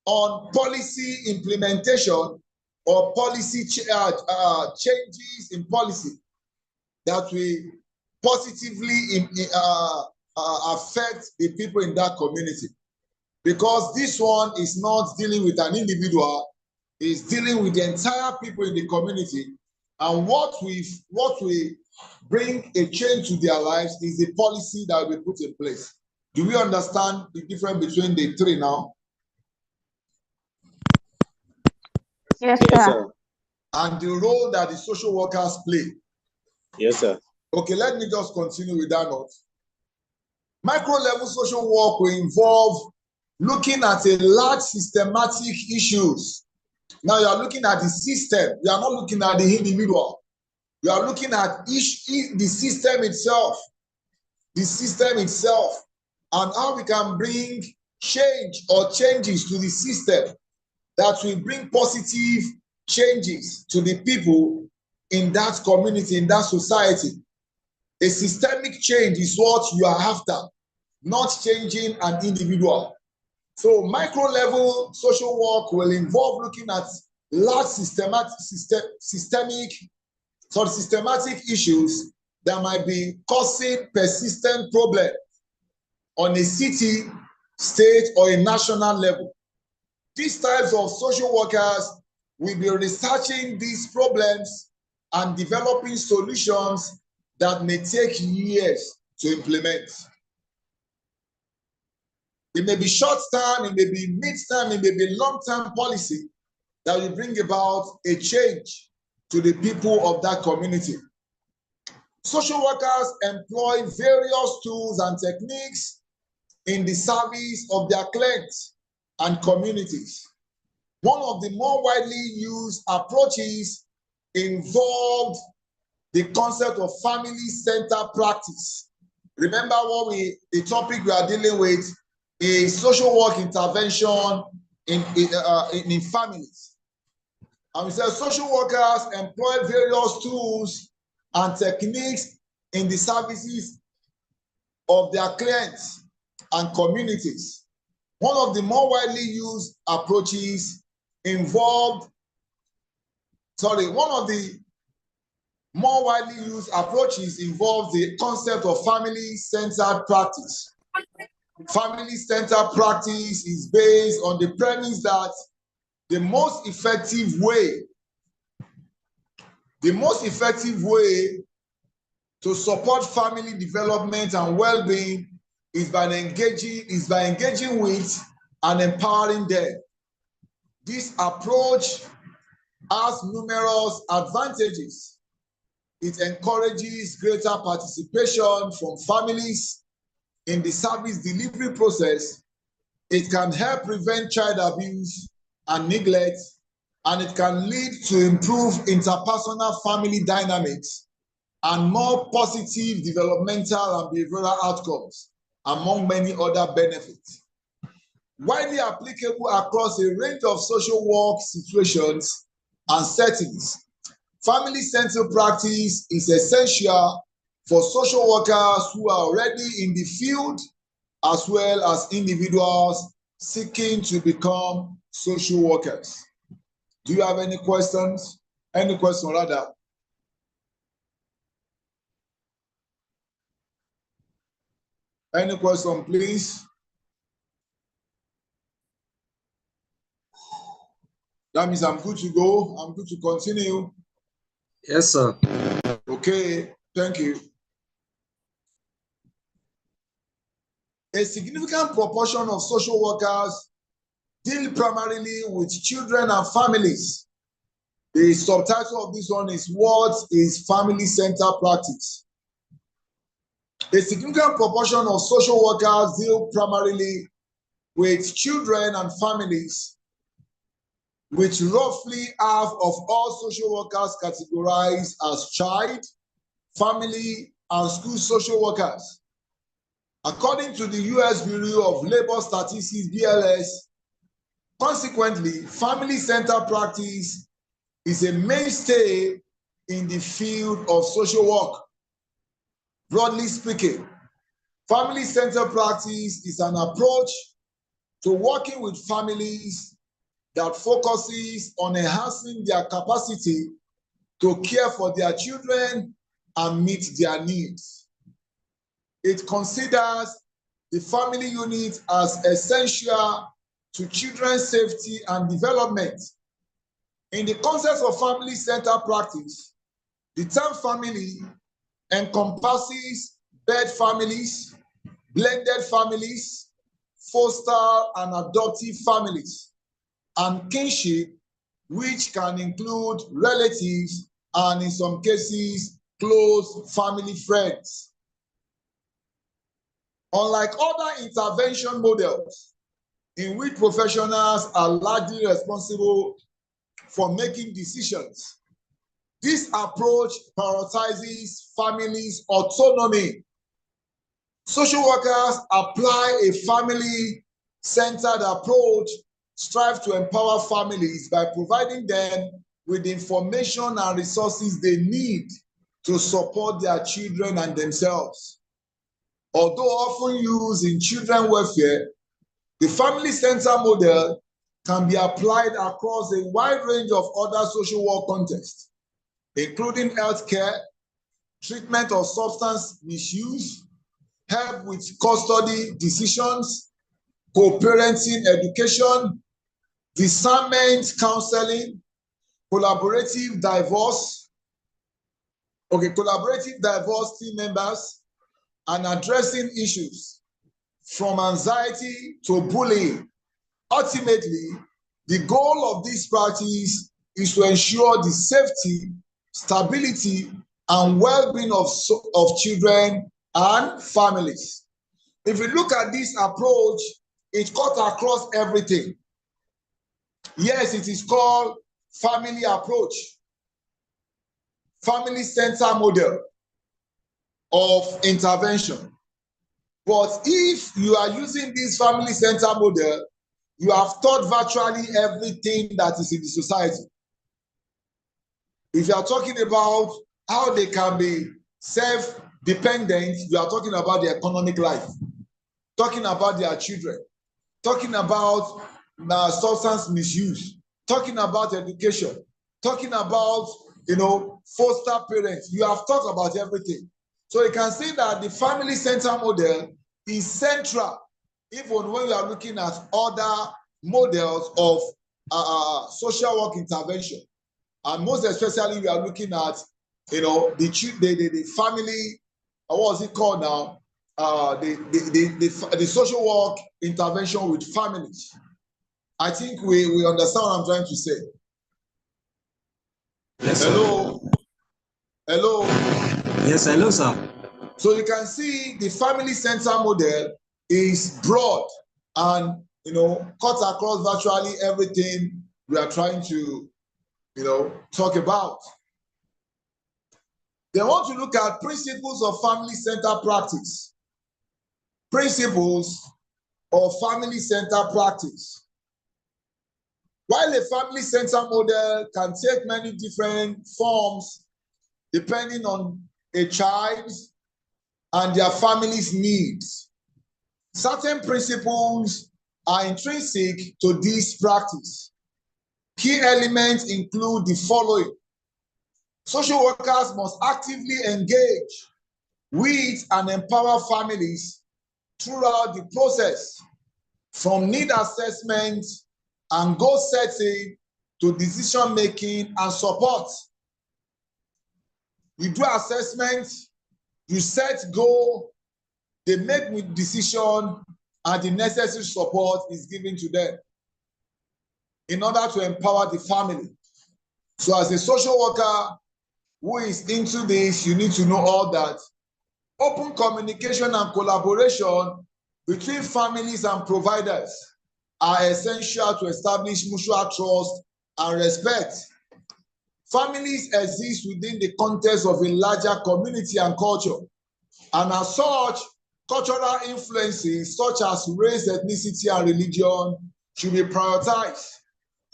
on policy implementation or policy changes in policy that will positively affect the people in that community. Because this one is not dealing with an individual, it's dealing with the entire people in the community. And what we bring a change to their lives is the policy that we put in place. Do we understand the difference between the three now? Yes, sir. And the role that the social workers play. Yes, sir. Okay, let me just continue with that note. Micro level social work will involve looking at a large systematic issues. Now you are looking at the system. You are not looking at the individual. You are looking at the system itself. The system itself and how we can bring change or changes to the system that will bring positive changes to the people in that community, in that society. A systemic change is what you are after, not changing an individual. So micro level social work will involve looking at large systematic issues that might be causing persistent problems on a city, state, or a national level. These types of social workers will be researching these problems and developing solutions that may take years to implement. It may be short-term, it may be mid-term, it may be long-term policy that will bring about a change to the people of that community. Social workers employ various tools and techniques in the service of their clients and communities. One of the more widely used approaches involved the concept of family-centered practice. Remember the topic we are dealing with is social work intervention in families. And we said social workers employ various tools and techniques in the services of their clients and communities. One of the more widely used approaches involved, one of the more widely used approaches involve the concept of family-centered practice. Family-centered practice is based on the premise that the most effective way to support family development and well-being is by engaging with and empowering them. This approach has numerous advantages. It encourages greater participation from families in the service delivery process. It can help prevent child abuse and neglect, and it can lead to improved interpersonal family dynamics and more positive developmental and behavioral outcomes, among many other benefits. Widely applicable across a range of social work situations and settings, family-centered practice is essential for social workers who are already in the field, as well as individuals seeking to become social workers. Do you have any questions? Any question rather? Any question, please? That means I'm good to go. I'm good to continue. Yes, sir. Okay, thank you. A significant proportion of social workers deal primarily with children and families. The subtitle of this one is What is Family-Centered Practice? A significant proportion of social workers deal primarily with children and families, which roughly half of all social workers categorized as child, family, and school social workers. According to the U.S. Bureau of Labor Statistics, BLS, consequently, family-centered practice is a mainstay in the field of social work. Broadly speaking, family-centered practice is an approach to working with families that focuses on enhancing their capacity to care for their children and meet their needs. It considers the family unit as essential to children's safety and development. In the concept of family-centered practice, the term family encompasses birth families, blended families, foster and adoptive families, and kinship, which can include relatives and in some cases, close family friends. Unlike other intervention models in which professionals are largely responsible for making decisions, this approach prioritizes families' autonomy. Social workers apply a family-centered approach, strive to empower families by providing them with the information and resources they need to support their children and themselves. Although often used in children welfare, the family-centered model can be applied across a wide range of other social work contexts, including healthcare, treatment of substance misuse, help with custody decisions, co-parenting education, discernment counseling, collaborative divorce team members, and addressing issues from anxiety to bullying. Ultimately, the goal of this practice is to ensure the safety, stability, and well-being of children and families. If you look at this approach, it cuts across everything. Yes, it is called family approach, family-centered model of intervention. But if you are using this family-centered model, you have taught virtually everything that is in the society. If you are talking about how they can be self-dependent, you are talking about the economic life, talking about their children, talking about substance misuse, talking about education, talking about, foster parents. You have talked about everything. So you can see that the family-centered model is central, even when you are looking at other models of social work intervention. And most especially, we are looking at, the family, what is it called now? The social work intervention with families. I think we understand what I'm trying to say. Yes, hello. sir. Hello. Yes, hello, sir. So you can see the family-centered model is broad and cut across virtually everything we are trying to talk about. They want to look at principles of family-centered practice. Principles of family-centered practice. While a family-centered model can take many different forms depending on a child's and their family's needs, certain principles are intrinsic to this practice. Key elements include the following. Social workers must actively engage with and empower families throughout the process, from need assessment and goal setting to decision making and support. You do assessment, you set goal, they make decision, and the necessary support is given to them in order to empower the family. So as a social worker who is into this, you need to know all that. Open communication and collaboration between families and providers are essential to establish mutual trust and respect. Families exist within the context of a larger community and culture, and as such, cultural influences such as race, ethnicity, and religion should be prioritized.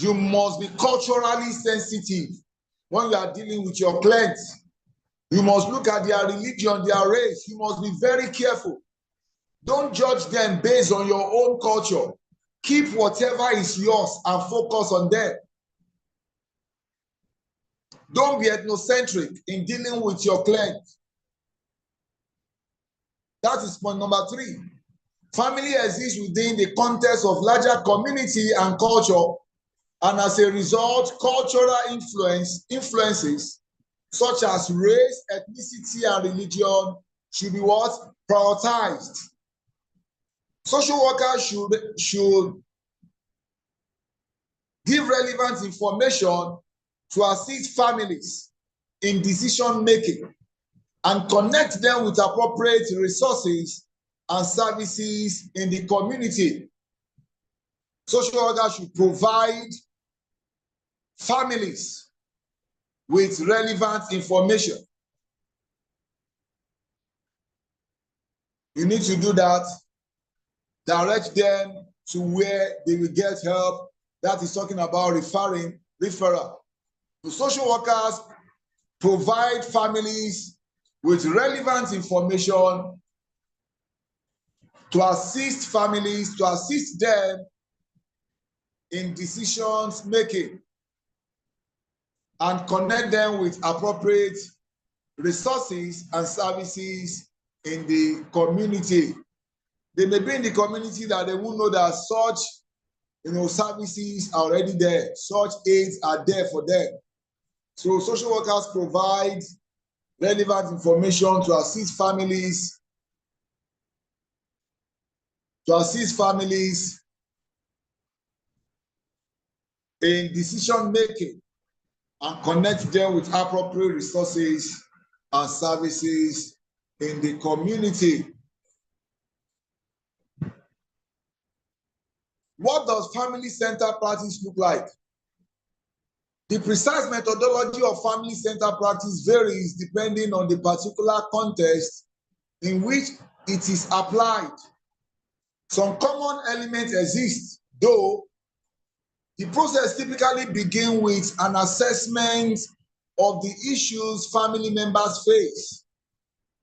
You must be culturally sensitive when you are dealing with your clients. You must look at their religion, their race. You must be very careful. Don't judge them based on your own culture. Keep whatever is yours and focus on them. Don't be ethnocentric in dealing with your clients. That is point number 3. Family exists within the context of larger community and culture, and as a result, cultural influences such as race, ethnicity, and religion should be what? Prioritized. Social workers should give relevant information to assist families in decision making and connect them with appropriate resources and services in the community. Social workers should provide families with relevant information. You need to do that. Direct them to where they will get help. That is talking about referral. The social workers provide families with relevant information to assist families, to assist them in decisions making and connect them with appropriate resources and services in the community. They may be in the community that they won't know that such services are already there, such aids are there for them. So social workers provide relevant information to assist families in decision making and connect them with appropriate resources and services in the community. What does family-centered practice look like? The precise methodology of family-centered practice varies depending on the particular context in which it is applied. Some common elements exist, though the process typically begins with an assessment of the issues family members face,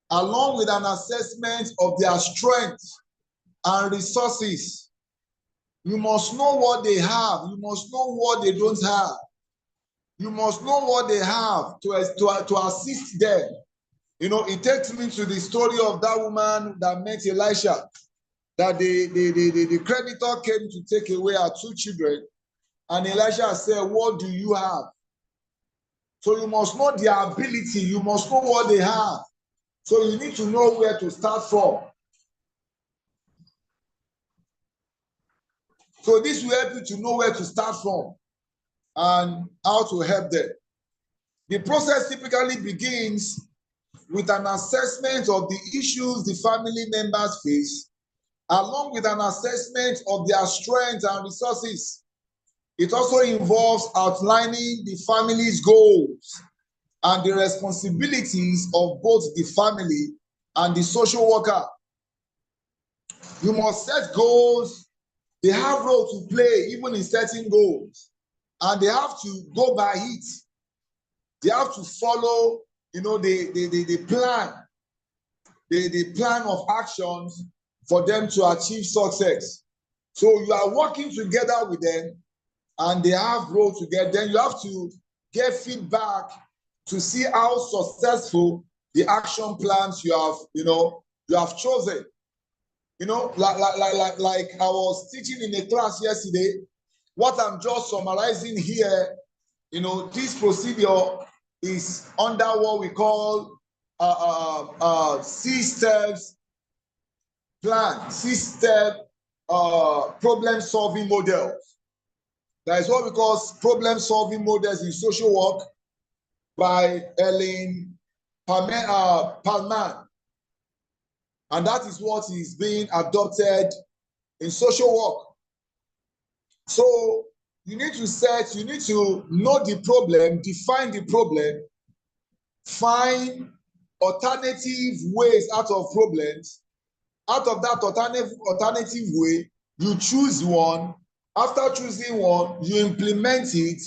along with an assessment of their strengths and resources. You must know what they have. You must know what they don't have. You must know what they have to assist them. It takes me to the story of that woman that met Elisha, that the creditor came to take away her 2 children, and Elisha said, "What do you have?" So you must know their ability. You must know what they have. So you need to know where to start from. So this will help you to know where to start from and how to help them. The process typically begins with an assessment of the issues the family members face, along with an assessment of their strengths and resources. It also involves outlining the family's goals and the responsibilities of both the family and the social worker. You must set goals. They have role to play even in setting goals, and they have to go by it. They have to follow, the plan of actions for them to achieve success. So you are working together with them, and they have role together. Then you have to get feedback to see how successful the action plans you have chosen. You know, like I was teaching in a class yesterday. What I'm just summarizing here, you know, this procedure is under what we call C-steps plan, C-step problem-solving models. That is what we call problem-solving models in social work by Ellen Palman. And that is what is being adopted in social work. So you need to know the problem, define the problem, find alternative ways out of problems. Out of that alternative way, you choose one. After choosing one, you implement it.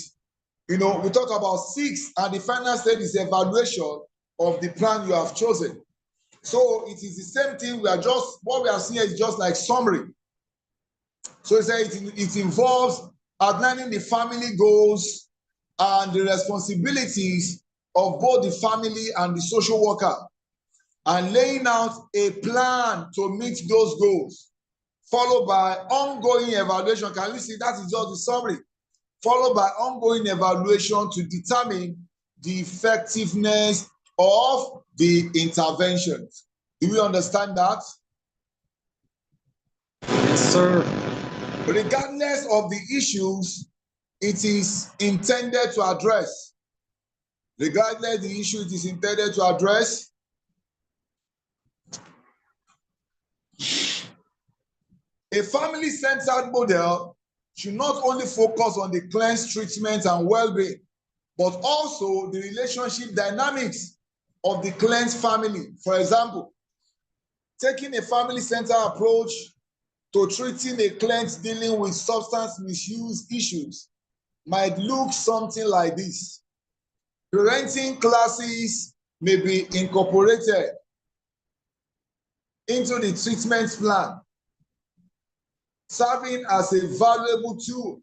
You know, we talk about 6, and the final step is evaluation of the plan you have chosen. So it is the same thing. What we are seeing is just like summary. So it involves outlining the family goals and the responsibilities of both the family and the social worker, and laying out a plan to meet those goals, followed by ongoing evaluation. Can you see that is just the summary? Followed by ongoing evaluation to determine the effectiveness of the interventions. Do we understand that? Yes, sir. Regardless of the issues it is intended to address. Regardless of the issue it is intended to address. A family-centered model should not only focus on the client's treatment and well-being, but also the relationship dynamics of the client's family. For example, taking a family-centered approach to treating a client dealing with substance misuse issues might look something like this. Parenting classes may be incorporated into the treatment plan, serving as a valuable tool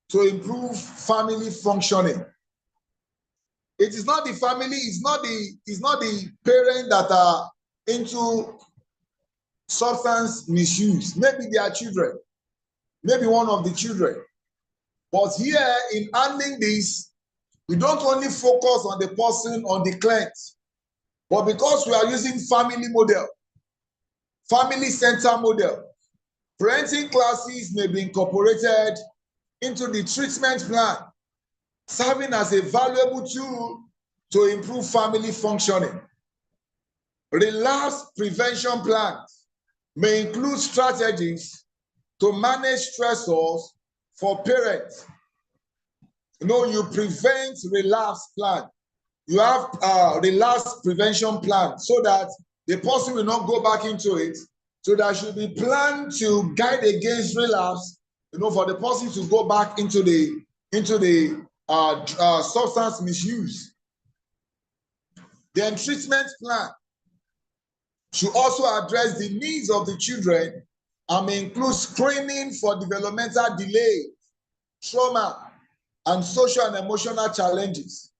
to improve family functioning. It is not the family, it's not the parents that are into substance misuse. Maybe their children, maybe one of the children. But here in handling this, we don't only focus on the person, on the client, but because we are using family model, family center model, parenting classes may be incorporated into the treatment plan, serving as a valuable tool to improve family functioning. Relapse prevention plans may include strategies to manage stressors for parents. You know, you prevent relapse plan. You have a relapse prevention plan so that the person will not go back into it. So there should be plan to guide against relapse, you know, for the person to go back into the substance misuse. Then treatment plan should also address the needs of the children and may include screening for developmental delay, trauma, and social and emotional challenges.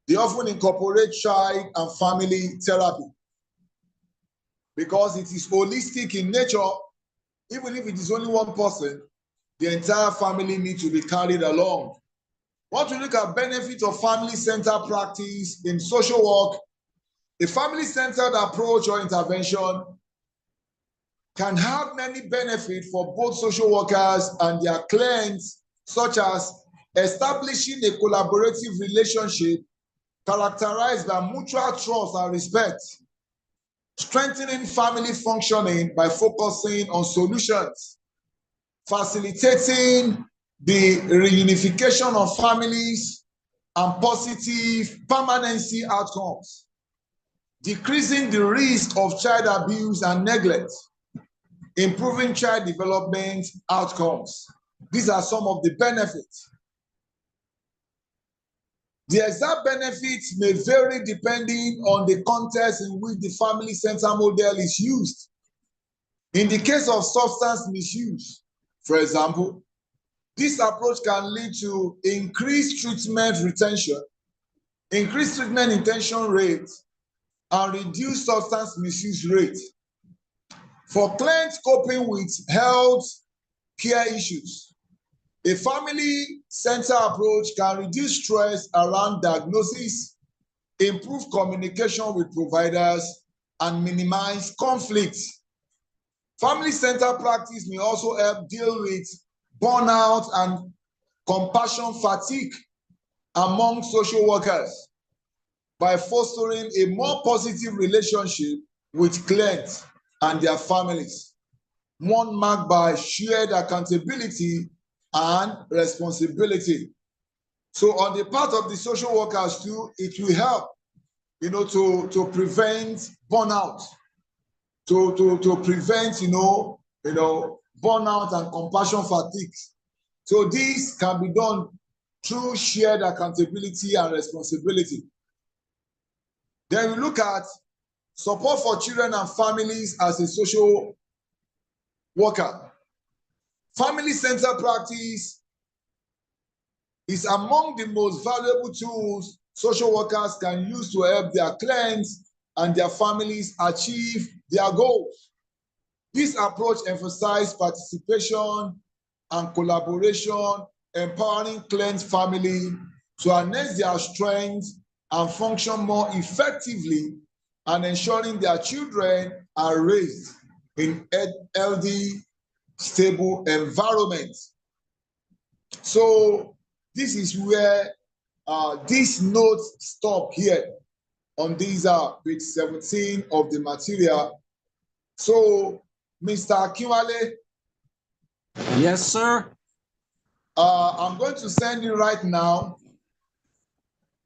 They often incorporate child and family therapy because it is holistic in nature. Even if it is only one person, the entire family needs to be carried along. Want to look at benefits of family-centered practice in social work? A family-centered approach or intervention can have many benefits for both social workers and their clients, such as establishing a collaborative relationship characterized by mutual trust and respect, strengthening family functioning by focusing on solutions, facilitating the reunification of families and positive permanency outcomes, decreasing the risk of child abuse and neglect, improving child development outcomes. These are some of the benefits. The exact benefits may vary depending on the context in which the family center model is used. In the case of substance misuse, for example, this approach can lead to increased treatment retention, increased treatment intention rate, and reduced substance misuse rate. For clients coping with health care issues, a family-centered approach can reduce stress around diagnosis, improve communication with providers, and minimize conflicts. Family-centered practice may also help deal with burnout and compassion fatigue among social workers by fostering a more positive relationship with clients and their families, one marked by shared accountability and responsibility. So on the part of the social workers too, it will help, to prevent burnout, to prevent, burnout and compassion fatigue. So this can be done through shared accountability and responsibility. Then we look at support for children and families as a social worker. Family-centered practice is among the most valuable tools social workers can use to help their clients and their families achieve their goals. This approach emphasizes participation and collaboration, empowering client family to harness their strengths and function more effectively, and ensuring their children are raised in healthy, stable environments. So this is where these notes stop here on these page 17 of the material. So, Mr. Akinwale. Yes, sir. I'm going to send you right now.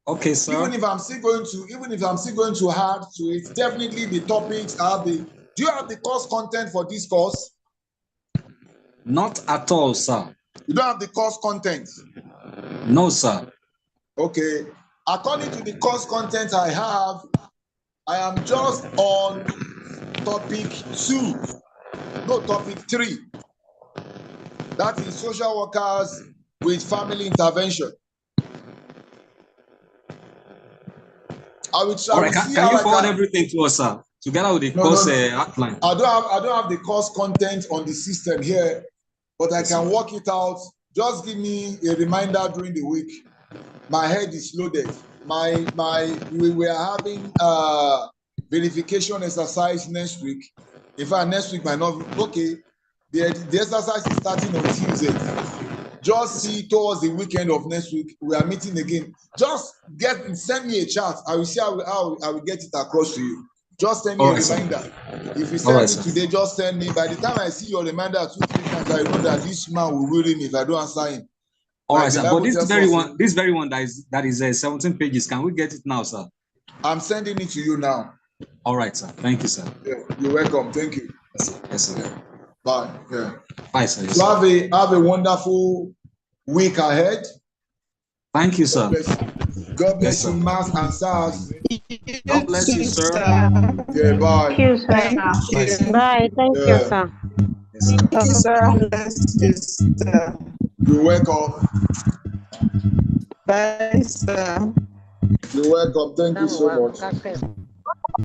Okay, sir. Even if I'm still going to add to it, definitely the topics are the. Do you have the course content for this course? Not at all, sir. You don't have the course content? No, sir. Okay. According to the course content I have, I am just on topic 2, no, topic 3. That is social workers with family intervention. All right, can you forward everything to us, sir, together with the course outline? I don't have the course content on the system here, but I can work it out. Just give me a reminder during the week. My head is loaded. We were having verification exercise next week. In fact, next week might not be okay. The exercise is starting on Tuesday. Just see towards the weekend of next week, we are meeting again. Just send me a chat. I will see how I will get it across to you. Just send me a reminder. If you send me today, just send me. By the time I see your reminder 2-3 times, I know that this man will worry me if I don't answer him. All right, sir. But this very one that is 17 pages. Can we get it now, sir? I'm sending it to you now. All right, sir. Thank you, sir. Yeah, you're welcome. Thank you. Yes, sir. Bye. Yeah. Bye, sir. Yes, so have a wonderful week ahead. Thank you, sir. God bless you, Mas and Sars. God bless you, sir. Yeah, bye. Thank you, sir. Bye. Thank you, sir. Thank you, sir. Bless you, sir. You're welcome. Bye, sir. You're welcome. Thank you so much.